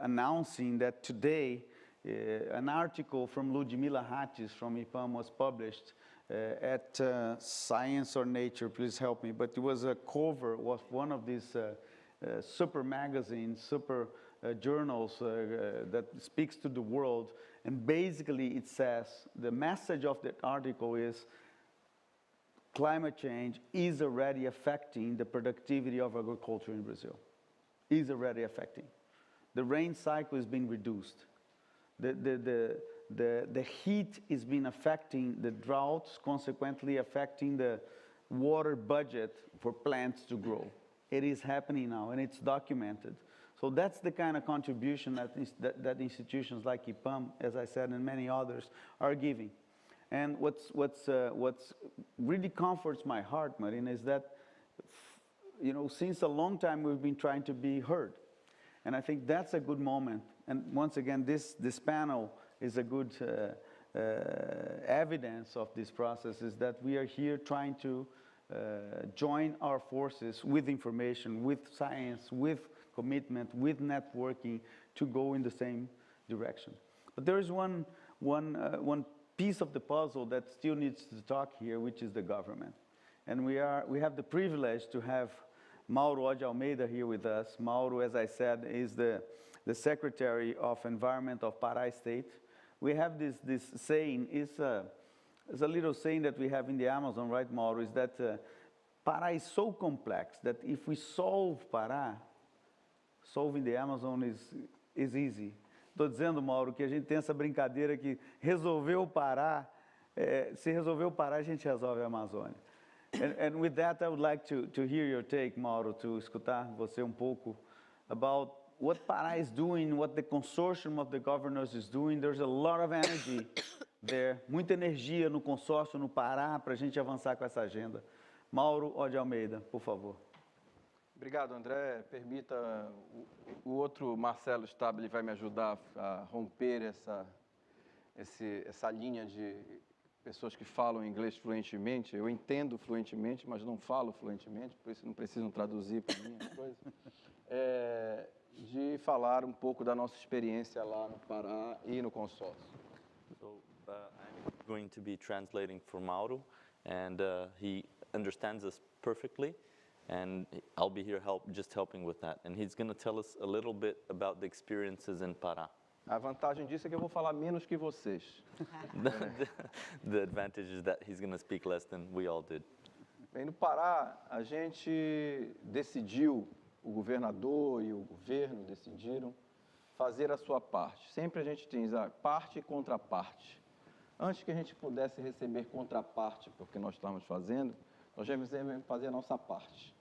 announcing that today an article from Ludmila Hattis from IPAM was published at Science or Nature, please help me, but it was a cover of one of these super magazines, super journals that speaks to the world, and basically it says, the message of that article is, climate change is already affecting the productivity of agriculture in Brazil. Is already affecting. The rain cycle is being reduced. The heat is being affecting the droughts, consequently affecting the water budget for plants to grow. It is happening now, and it's documented. So that's the kind of contribution that institutions like IPAM, as I said, and many others are giving. And what's really comforts my heart, Marina, is that, you know, since a long time we've been trying to be heard. And I think that's a good moment. And once again, this panel is a good evidence of this process, is that we are here trying to join our forces with information, with science, with commitment, with networking to go in the same direction. But there is one piece of the puzzle that still needs to talk here, which is the government. And we have the privilege to have Mauro de Almeida here with us. Mauro, as I said, is the Secretary of Environment of Pará State. We have this saying, it's a little saying that we have in the Amazon, right, Mauro, is that Pará is so complex that if we solve Pará, solving the Amazon is easy. Estou dizendo, Mauro, que a gente tem essa brincadeira que resolver o Pará, se resolver o Pará, a gente resolve a Amazônia. And with that, I would like to hear your take, Mauro, to escutar você pouco about what Pará is doing, what the consortium of the governors is doing. There's a lot of energy there, muita energia no consórcio, no Pará, para a gente avançar com essa agenda. Mauro de Almeida, por favor. Obrigado, André. Permita, o outro Marcelo Stabile vai me ajudar a romper essa linha de pessoas que falam inglês fluentemente. Eu entendo fluentemente, mas não falo fluentemente, por isso não precisam traduzir para mim as coisas. De falar pouco da nossa experiência lá no Pará e no consórcio. So I'm going to be translating for Mauro, and he understands us perfectly. And I'll be here just helping with that. And he's going to tell us a little bit about the experiences in Pará. A vantagem disso é que eu vou falar menos que vocês. The advantage is that he's going to speak less than we all did. Bem, no Pará, a gente decidiu, o governador e o governo decidiram fazer a sua parte. Sempre a gente tem a parte e contraparte. Antes que a gente pudesse receber contraparte, porque nós estávamos fazendo, nós devemos fazer a nossa parte.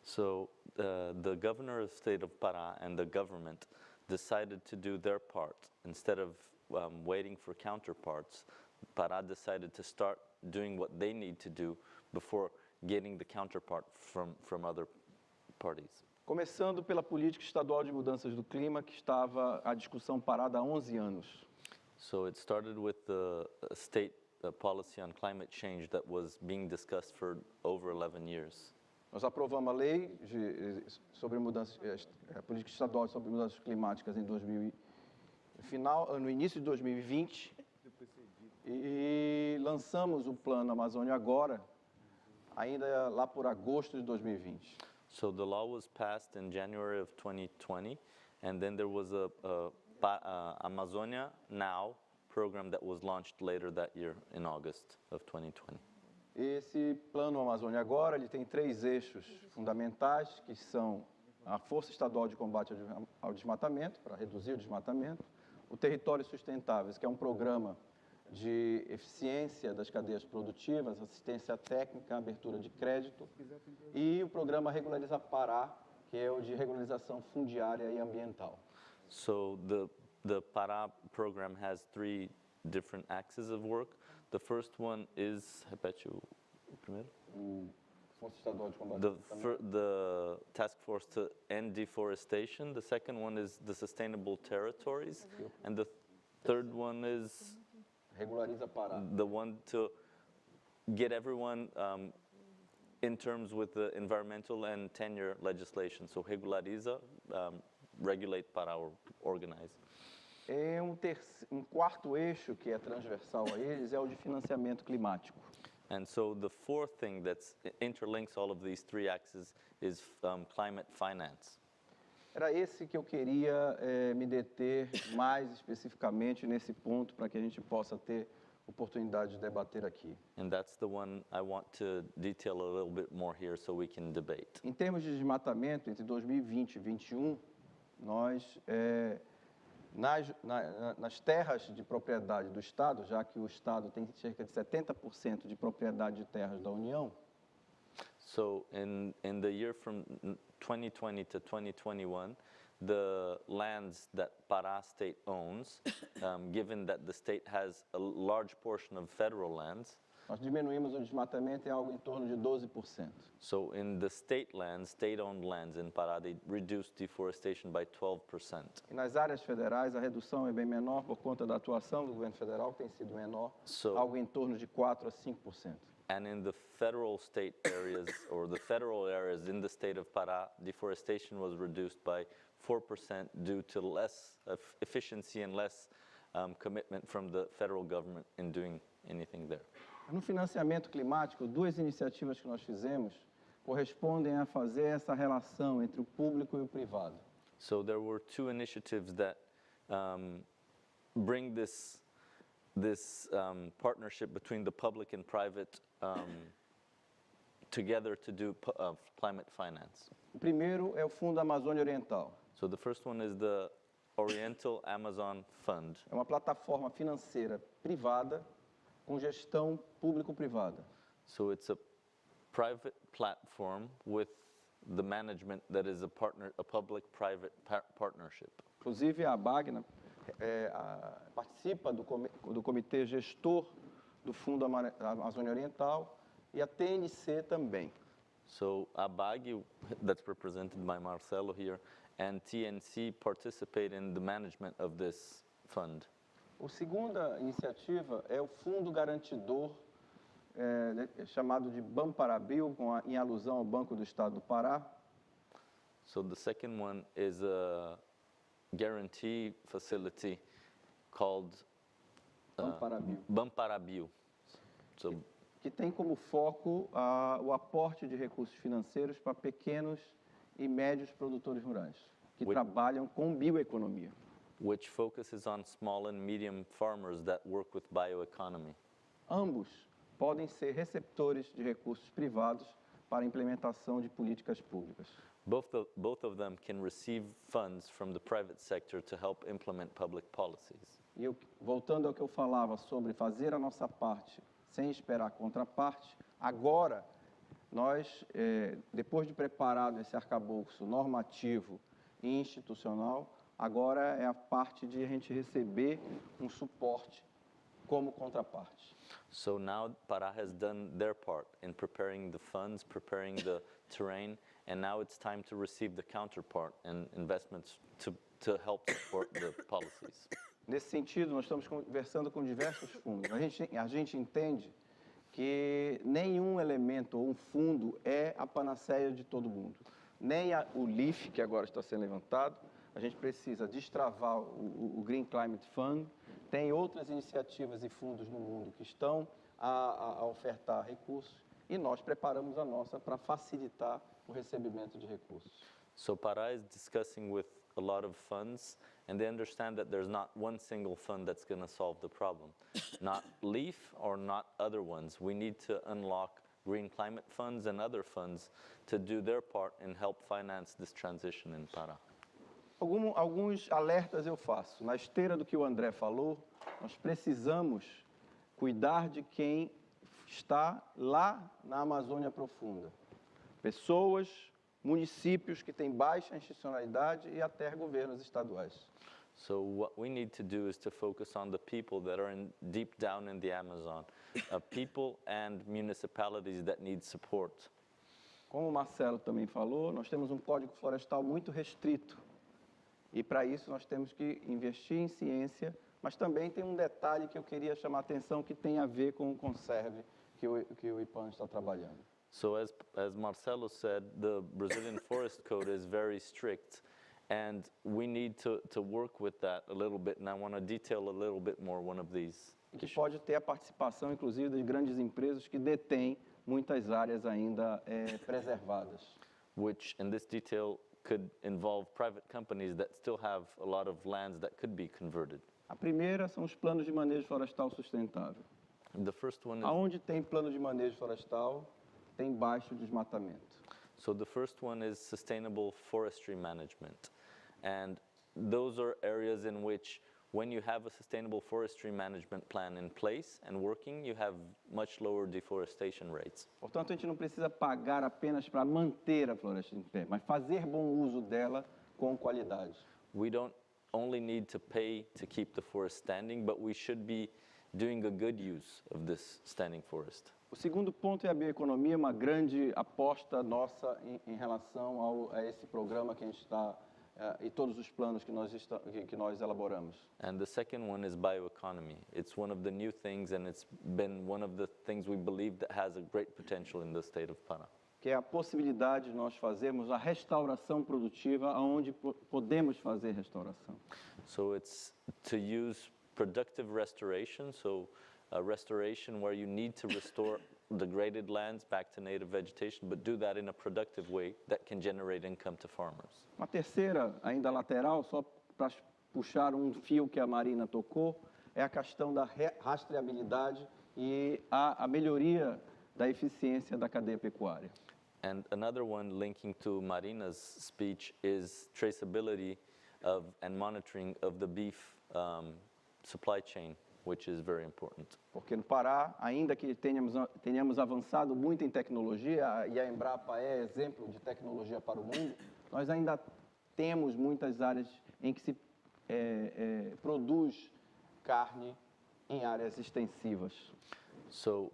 So the governor of the state of Pará and the government decided to do their part. Instead of waiting for counterparts, Pará decided to start doing what they need to do before getting the counterpart from other parties. Começando pela política estadual de mudanças do clima, que estava a discussão parada há 11 anos. So it started with the state policy on climate change that was being discussed for over 11 years. Nós aprovamos a lei sobre a política estadual sobre mudanças climáticas no início de 2020 e lançamos o plano Amazônia Agora ainda lá por agosto de 2020. So the law was passed in January of 2020, and then there was a Amazonia Now program that was launched later that year in August of 2020. Esse plano Amazônia Agora, ele tem 3 eixos fundamentais, que são a Força Estadual de Combate ao Desmatamento, para reduzir o desmatamento, o Território Sustentáveis, que é um programa de eficiência das cadeias produtivas, assistência técnica, abertura de crédito, e o programa Regulariza Pará, que é o de regularização fundiária e ambiental. So the Pará program has 3 different axes of work. The first one is, repete o primeiro? Força Estadual de Combate ao Desmatamento. The task force to end deforestation. The second one is the sustainable territories. And the third one is Regulariza Pará. the one to get everyone in terms with the environmental and tenure legislation. So regulariza, regulate Pará, or organize. Um quarto eixo que é transversal a eles é o de financiamento climático. And so the fourth thing that interlinks all of these three axes is climate finance. Era esse que eu queria me deter mais especificamente nesse ponto para que a gente possa ter oportunidade de debater aqui. And that's the one I want to detail a little bit more here so we can debate. Em termos de desmatamento, entre 2020 e 2021, nós, nas terras de propriedade do Estado, já que o Estado tem cerca de 70% de propriedade de terras da União, So in the year from 2020 to 2021, the lands that Pará state owns, given that the state has a large portion of federal lands, nós diminuímos o desmatamento em algo em torno de 12%. so in the state lands, state-owned lands in Pará, they reduced deforestation by 12%. E nas áreas federais, a redução é bem menor por conta da atuação do governo federal, que tem sido menor, algo em torno de 4% a 5%. And in the federal state areas, or the federal areas in the state of Pará, deforestation was reduced by 4% due to less efficiency and less commitment from the federal government in doing anything there. No financiamento climático, duas iniciativas que nós fizemos correspondem a fazer essa relação entre o público e o privado. So there were two initiatives that bring this partnership between the public and private together to do climate finance. O primeiro é o Fundo Amazônia Oriental. So the first one is the Oriental Amazon Fund. É uma plataforma financeira privada com gestão público-privada. So it's a private platform with the management that is a public-private partnership. Inclusive a ABAG participa do comitê gestor do Fundo Amazônia Oriental e a TNC também. So ABAG, that's represented by Marcelo here, and TNC participate in the management of this fund. A segunda iniciativa é o Fundo Garantidor, chamado de Bamparabil, em alusão ao Banco do Estado do Pará. So the second one is a guarantee facility called Bamparabil. So, que tem como foco o aporte de recursos financeiros para pequenos e médios produtores rurais, que trabalham com bioeconomia. Which focuses on small and medium farmers that work with bioeconomy. Ambos podem ser receptores de recursos privados para a implementação de políticas públicas. Both of them can receive funds from the private sector to help implement public policies. E voltando ao que eu falava sobre fazer a nossa parte sem esperar a contraparte, agora nós, depois de preparado esse arcabouço normativo e institucional, agora é a parte de a gente receber um suporte como contraparte. So now Pará has done their part in preparing the funds, preparing the terrain, and now it's time to receive the counterpart and investments to help support the policies. Nesse sentido, nós estamos conversando com diversos fundos. A gente entende que nenhum elemento ou um fundo é a panaceia de todo mundo. Nem o LIF, que agora está sendo levantado, a gente precisa destravar o Green Climate Fund. Tem outras iniciativas e fundos no mundo que estão a ofertar recursos e nós preparamos a nossa para facilitar o recebimento de recursos. So Pará is discussing with a lot of funds, and they understand that there's not one single fund that's going to solve the problem. Not LEAF or not other ones. We need to unlock green climate funds and other funds to do their part and help finance this transition in Pará. Alguns alertas eu faço. Na esteira do que o André falou, nós precisamos cuidar de quem está lá na Amazônia Profunda. Pessoas, municípios que têm baixa institucionalidade e até governos estaduais. So what we need to do is to focus on the people that are deep down in the Amazon, people and municipalities that need support. Como o Marcelo também falou, nós temos um código florestal muito restrito. E para isso nós temos que investir em ciência, mas também tem um detalhe que eu queria chamar a atenção que tem a ver com o Conserve que o IPAN está trabalhando. So as Marcelo said, the Brazilian Forest Code is very strict, And we need to work with that a little bit, and I want to detail a little bit more one of these Que issues. pode ter a participação, inclusive, das grandes empresas que detêm muitas áreas ainda preservadas. Which, in this detail, could involve private companies that still have a lot of lands that could be converted. A primeira são os planos de manejo florestal sustentável. And the first one is, Aonde tem plano de manejo florestal, tem baixo desmatamento. so the first one is sustainable forestry management. And those are areas in which, when you have a sustainable forestry management plan in place and working, you have much lower deforestation rates. Portanto, a gente não precisa pagar apenas para manter a floresta em pé, mas fazer bom uso dela com qualidade. We don't only need to pay to keep the forest standing, but we should be doing a good use of this standing forest. O segundo ponto é a bioeconomia, uma grande aposta nossa em relação a esse programa que a gente está e todos os planos que nós elaboramos. And the second one is bioeconomy. It's one of the new things, and it's been one of the things we believe that has a great potential in the state of Pará. Que é a possibilidade de nós fazermos a restauração produtiva aonde podemos fazer restauração. So it's to use productive restoration, so a restoration where you need to restore degraded lands back to native vegetation, but do that in a productive way that can generate income to farmers. Uma terceira, ainda lateral, só para puxar um fio que a Marina tocou, é a questão da rastreabilidade e a melhoria da eficiência da cadeia pecuária. And another one linking to Marina's speech is traceability of and monitoring of the beef supply chain, which is very important. Porque no Pará, ainda que tenhamos avançado muito em tecnologia, e a Embrapa é exemplo de tecnologia para o mundo, nós ainda temos muitas áreas em que se produz carne em áreas extensivas. So,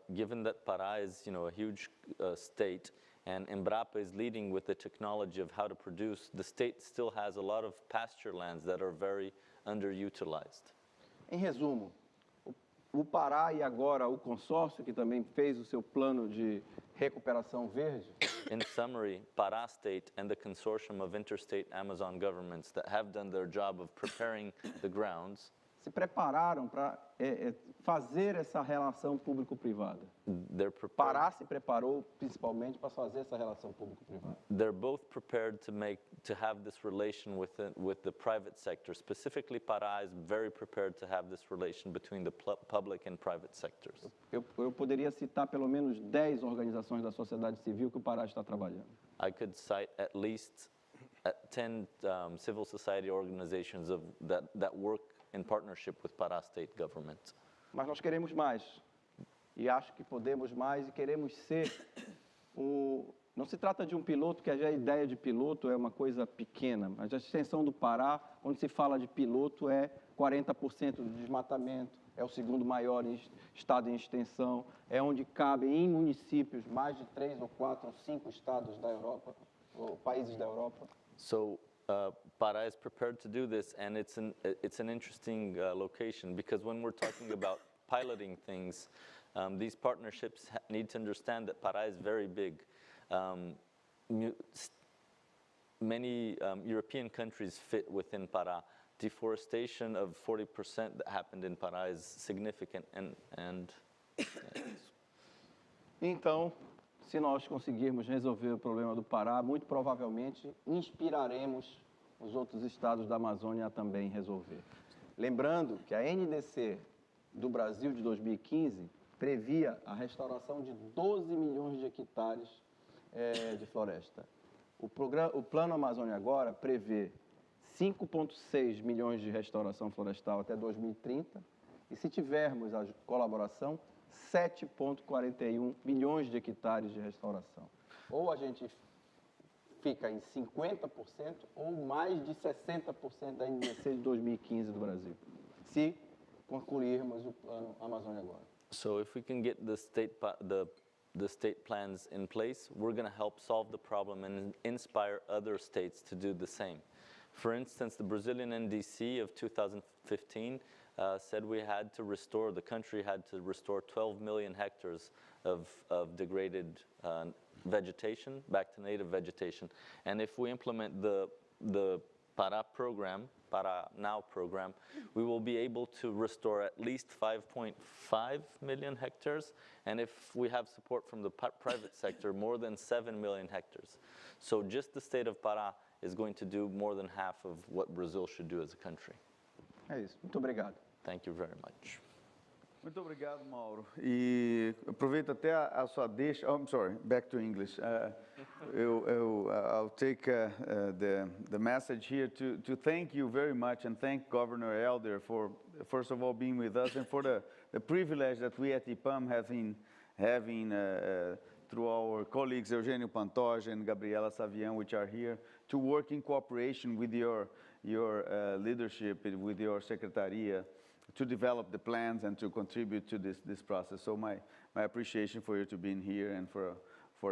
given that Pará is, a huge state, and Embrapa is leading with the technology of how to produce, the state still has a lot of pasture lands that are very underutilized. Em resumo, o Pará e agora o consórcio, que também fez o seu plano de recuperação verde, In summary, Pará State and the consortium of interstate Amazon governments that have done their job of preparing the grounds, se prepararam para fazer essa relação público-privada. they're prepared. Pará se preparou principalmente para fazer essa relação público-privada. They're both prepared to have this relation with the private sector. Specifically, Pará is very prepared to have this relation between the public and private sectors. Eu poderia citar pelo menos 10 organizações da sociedade civil que o Pará está trabalhando. I could cite at least 10 civil society organizations that work in partnership with Pará State government. Mas nós queremos mais. E acho que podemos mais e queremos ser Não se trata de um piloto, que já a ideia de piloto é uma coisa pequena, mas a extensão do Pará, onde se fala de piloto, é 40% do desmatamento, é o segundo maior estado em extensão, é onde cabem em municípios mais de 3 ou 4 ou 5 estados da Europa, ou países da Europa. So Pará is prepared to do this, and it's an interesting location, because when we're talking about piloting things, these partnerships need to understand that Pará is very big. Many European countries fit within Pará. Deforestation of 40% that happened in Pará is significant, and Então, se nós conseguirmos resolver o problema do Pará, muito provavelmente inspiraremos os outros estados da Amazônia a também resolver. Lembrando que a NDC do Brasil de 2015 previa a restauração de 12 milhões de hectares de floresta. O Plano Amazônia Agora prevê 5,6 milhões de restauração florestal até 2030, e se tivermos a colaboração, 7,41 milhões de hectares de restauração. Ou a gente fica em 50% ou mais de 60% da NDC de 2015 do Brasil, se concluirmos o Plano Amazônia Agora. so if we can get the state plans in place, we're going to help solve the problem and inspire other states to do the same. For instance, the Brazilian NDC of 2015 said the country had to restore 12 million hectares of degraded vegetation back to native vegetation. And if we implement the the Pará program, Pará Now program, we will be able to restore at least 5.5 million hectares, and if we have support from the private sector, more than 7 million hectares. So just the state of Pará is going to do more than half of what Brazil should do as a country. É isso. Muito obrigado. Thank you very much. Muito obrigado, Mauro. E aproveito até a sua deixa. Oh, I'm sorry, back to English. I'll take the message here to thank you very much and thank Governor Elder for, first of all, being with us and for the privilege that we at IPAM have been having through our colleagues Eugênio Pantoja and Gabriela Savian, which are here, to work in cooperation with your leadership, with your Secretaria, to develop the plans and to contribute to this process. So my appreciation for you to being here and for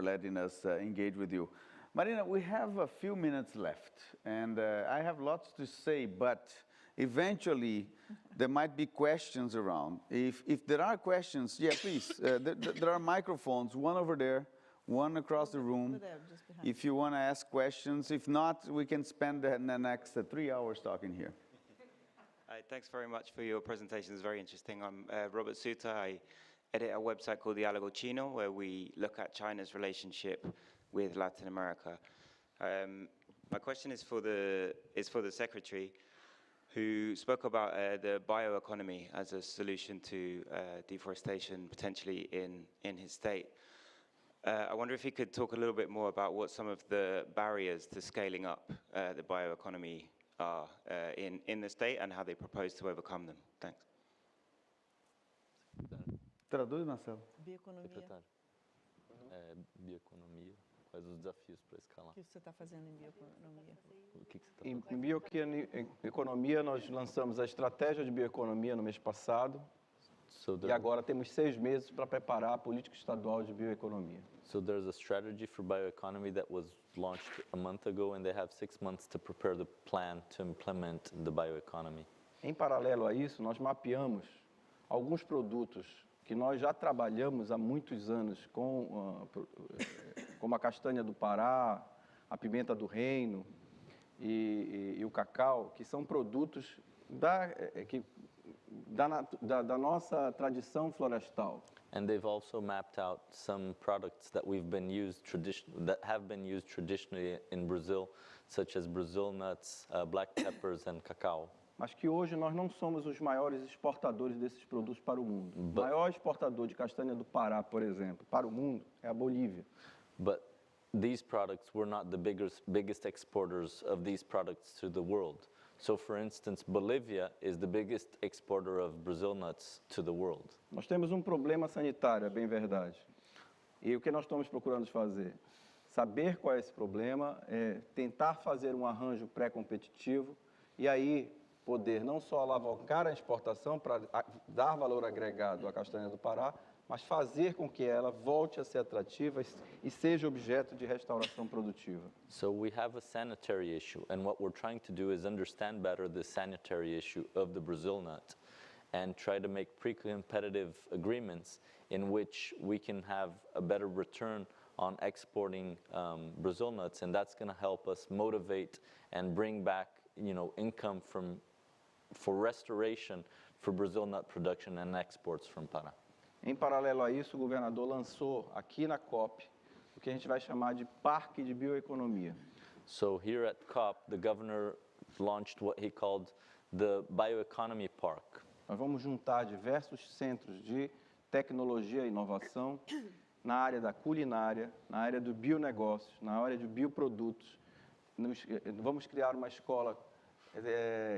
letting us engage with you. Marina, we have a few minutes left, and I have lots to say, but eventually there might be questions around. If there are questions, yeah, please. There are microphones, one over there, one across the room. Over there, just behind. If you want to ask questions. If not, we can spend the next 3 hours talking here. Hi, thanks very much for your presentation. It's very interesting. I'm Robert Suter. I edit a website called Diálogo Chino, where we look at China's relationship with Latin America. My question is for the Secretary, who spoke about the bioeconomy as a solution to deforestation potentially in his state. I wonder if he could talk a little bit more about what some of the barriers to scaling up the bioeconomy are in the state and how they propose to overcome them. Thanks. Traduz, Marcelo. Bioeconomia. Secretário, bioeconomia, quais os desafios para escalar? O que você está fazendo em bioeconomia? O que você está Em bioeconomia, nós lançamos a estratégia de bioeconomia no mês passado e agora temos 6 meses para preparar a política estadual de bioeconomia. So there's a strategy for bioeconomy that was launched a month ago, and they have 6 months to prepare the plan to implement the bioeconomy. Em paralelo a isso, nós mapeamos alguns produtos que nós já trabalhamos há muitos anos, como a castanha do Pará, a pimenta do reino e o cacau, que são produtos da nossa tradição florestal. And they've also mapped out some products that have been used traditionally in Brazil, such as Brazil nuts, black peppers, and cacao. Mas que hoje nós não somos os maiores exportadores desses produtos para o mundo. O maior exportador de castanha do Pará, por exemplo, para o mundo é a Bolívia. But these products, we're not the biggest exporters of these products to the world. So, for instance, Bolivia is the biggest exporter of Brazil nuts to the world. Nós temos um problema sanitário, é bem verdade. E o que nós estamos procurando fazer? Saber qual é esse problema, tentar fazer um arranjo pré-competitivo e aí poder não só alavancar a exportação para dar valor agregado à castanha do Pará, mas fazer com que ela volte a ser atrativa e seja objeto de restauração produtiva. So we have a sanitary issue, and what we're trying to do is understand better the sanitary issue of the Brazil nut and try to make pre-competitive agreements in which we can have a better return on exporting Brazil nuts, and that's going to help us motivate and bring back, income for restoration for Brazil nut production and exports from Pará. Em paralelo a isso, o governador lançou aqui na COP o que a gente vai chamar de Parque de Bioeconomia. So here at COP, the governor launched what he called the Bioeconomy Park. Nós vamos juntar diversos centros de tecnologia e inovação na área da culinária, na área do bionegócio, na área de bioprodutos. Vamos criar uma escola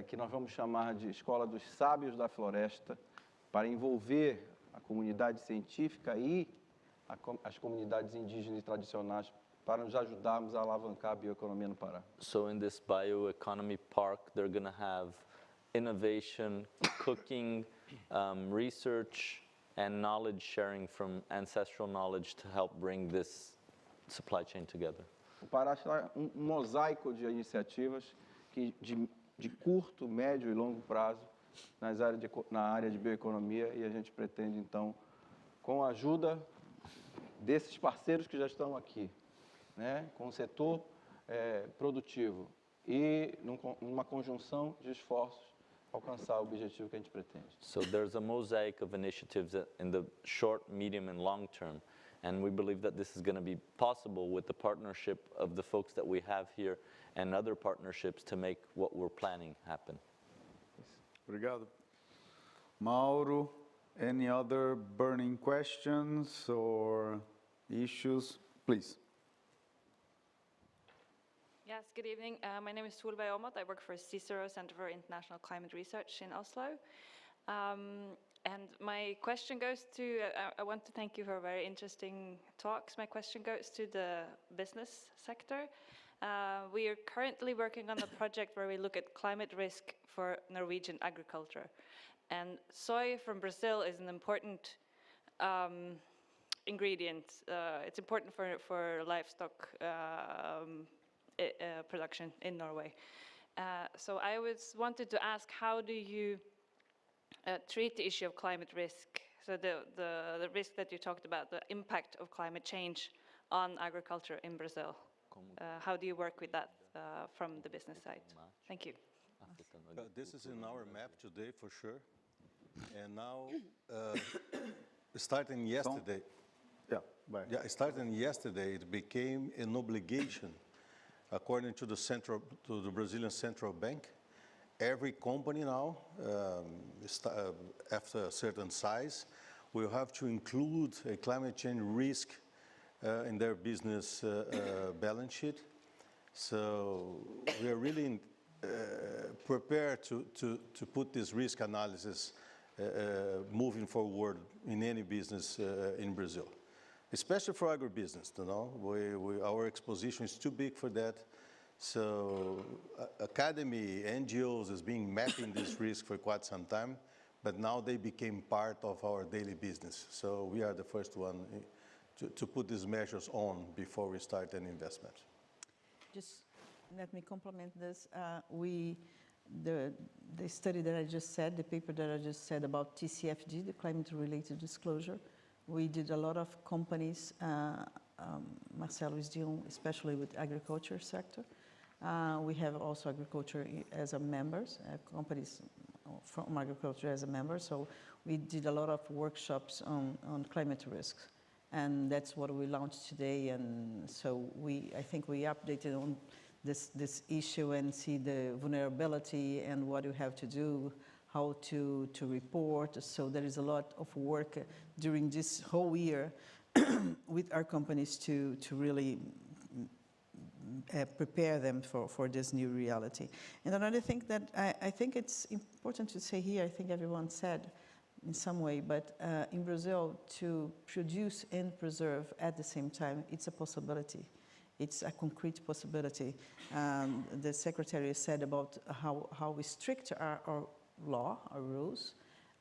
que nós vamos chamar de Escola dos Sábios da Floresta, para envolver a comunidade científica e as comunidades indígenas e tradicionais para nos ajudarmos a alavancar a bioeconomia no Pará. So in this bioeconomy park, they're going to have innovation, cooking, research, and knowledge sharing from ancestral knowledge to help bring this supply chain together. O Pará está um mosaico de iniciativas que de curto, médio e longo prazo na área de bioeconomia, e a gente pretende, então, com a ajuda desses parceiros que já estão aqui, com o setor produtivo, e numa conjunção de esforços alcançar o objetivo que a gente pretende. So there's a mosaic of initiatives in the short, medium, and long term. And we believe that this is going to be possible with the partnership of the folks that we have here and other partnerships to make what we're planning happen. Obrigado. Mauro, any other burning questions or issues? Please. Yes, good evening. My name is Solveig Aamodt. I work for Cicero Center for International Climate Research in Oslo. And my question goes to, I want to thank you for very interesting talks. My question goes to the business sector. We are currently working on a project where we look at climate risk for Norwegian agriculture. And soy from Brazil is an important ingredient. It's important for livestock production in Norway. So I wanted to ask, how do you treat the issue of climate risk? So the risk that you talked about, the impact of climate change on agriculture in Brazil. How do you work with that from the business side? Thank you. This is in our map today for sure. And now, starting yesterday, starting yesterday, it became an obligation, according to the Brazilian Central Bank. Every company now, after a certain size, will have to include a climate change risk in their business balance sheet. So we are really prepared to put this risk analysis moving forward in any business in Brazil, especially for agribusiness. You know, our exposition is too big for that. So academy, NGOs has been mapping this risk for quite some time, but now they became part of our daily business. So we are the first one to put these measures on before we start an investment. Just let me complement this. The study that I just said, the paper that I just said about TCFD, the climate-related disclosure, we did a lot of companies. Marcelo is dealing especially with agriculture sector. We have also agriculture as a members, companies from agriculture as a member. So we did a lot of workshops on climate risks. And that's what we launched today. And so I think we updated on this issue and see the vulnerability and what you have to do, how to report. So there is a lot of work during this whole year with our companies to really prepare them for this new reality. And another thing that I think it's important to say here, I think everyone said in some way, but in Brazil, to produce and preserve at the same time, it's a possibility. It's a concrete possibility. The secretary said about how we strict our law, our rules.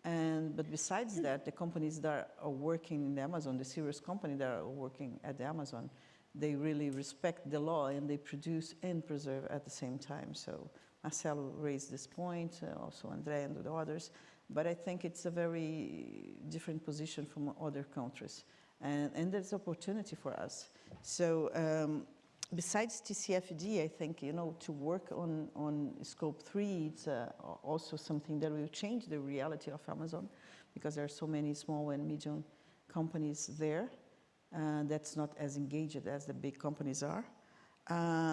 But besides that, the companies that are working in the Amazon, the serious companies that are working at the Amazon, they really respect the law and they produce and preserve at the same time. So Marcelo raised this point, also André and the others. But I think it's a very different position from other countries. And there's opportunity for us. So besides TCFD, I think, to work on scope 3, it's also something that will change the reality of Amazon, because there are so many small and medium companies there that's not as engaged as the big companies are.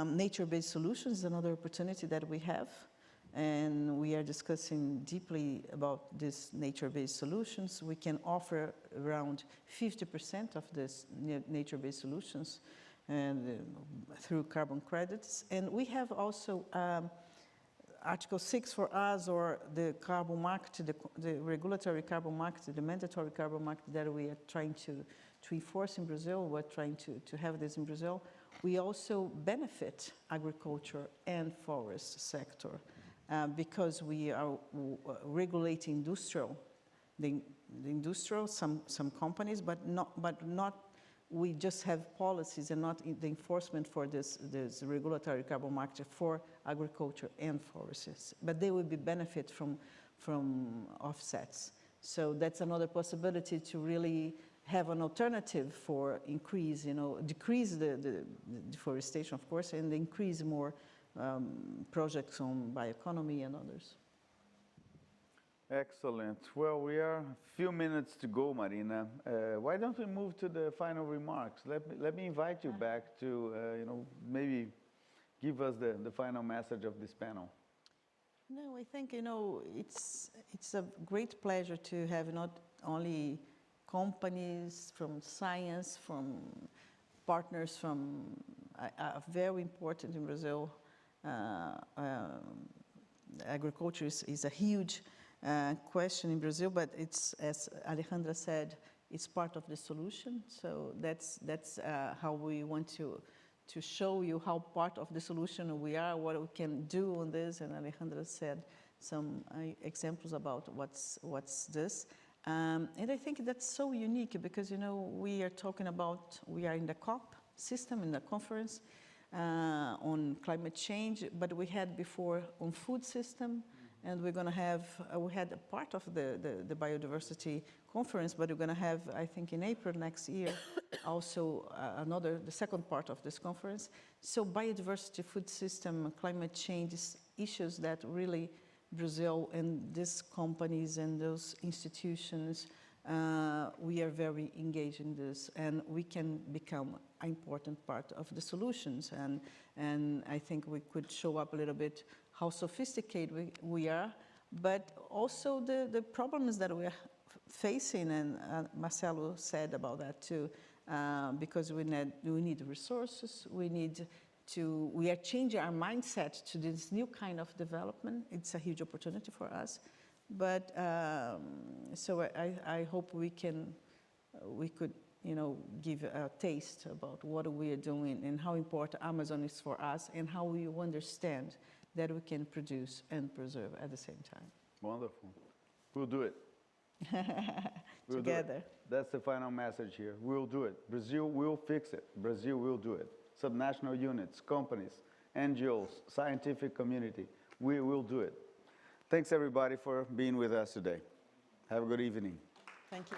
Nature-based solutions is another opportunity that we have. And we are discussing deeply about these nature-based solutions. We can offer around 50% of these nature-based solutions through carbon credits. And we have also Article 6 for us, or the carbon market, the regulatory carbon market, the mandatory carbon market that we are trying to enforce in Brazil. We're trying to have this in Brazil. We also benefit agriculture and forest sector. Because we are regulating the industrial, some companies, but not. We just have policies and not the enforcement for this regulatory carbon market for agriculture and forests. But they will be benefit from offsets. So that's another possibility to really have an alternative for decrease the deforestation, of course, and increase more projects on bioeconomy and others. Excellent. Well, we are a few minutes to go, Marina. Why don't we move to the final remarks? Let me invite you back to, maybe give us the final message of this panel. No, I think, it's a great pleasure to have not only companies from science, from partners from, very important in Brazil. Agriculture is a huge question in Brazil, but it's, as Alejandra said, it's part of the solution. So that's how we want to show you how part of the solution we are, what we can do on this. And Alejandra said some examples about what's this. And I think that's so unique because, we are talking about, we are in the COP system, in the conference on climate change, but we had before on food system. And we're going to have, we had a part of the biodiversity conference, but we're going to have, I think in April next year, also the second part of this conference. So biodiversity, food system, climate change issues that really Brazil and these companies and those institutions, we are very engaged in this, and we can become an important part of the solutions. And I think we could show up a little bit how sophisticated we are, but also the problems that we are facing, and Marcelo said about that too, because we need resources, we are changing our mindset to this new kind of development. It's a huge opportunity for us, but so I hope we could give a taste about what we are doing and how important Amazon is for us and how we understand that we can produce and preserve at the same time. Wonderful. We'll do it. We'll together. Do it. That's the final message here. We'll do it. Brazil will fix it. Brazil will do it. Subnational units, companies, NGOs, scientific community, we will do it. Thanks everybody for being with us today. Have a good evening. Thank you.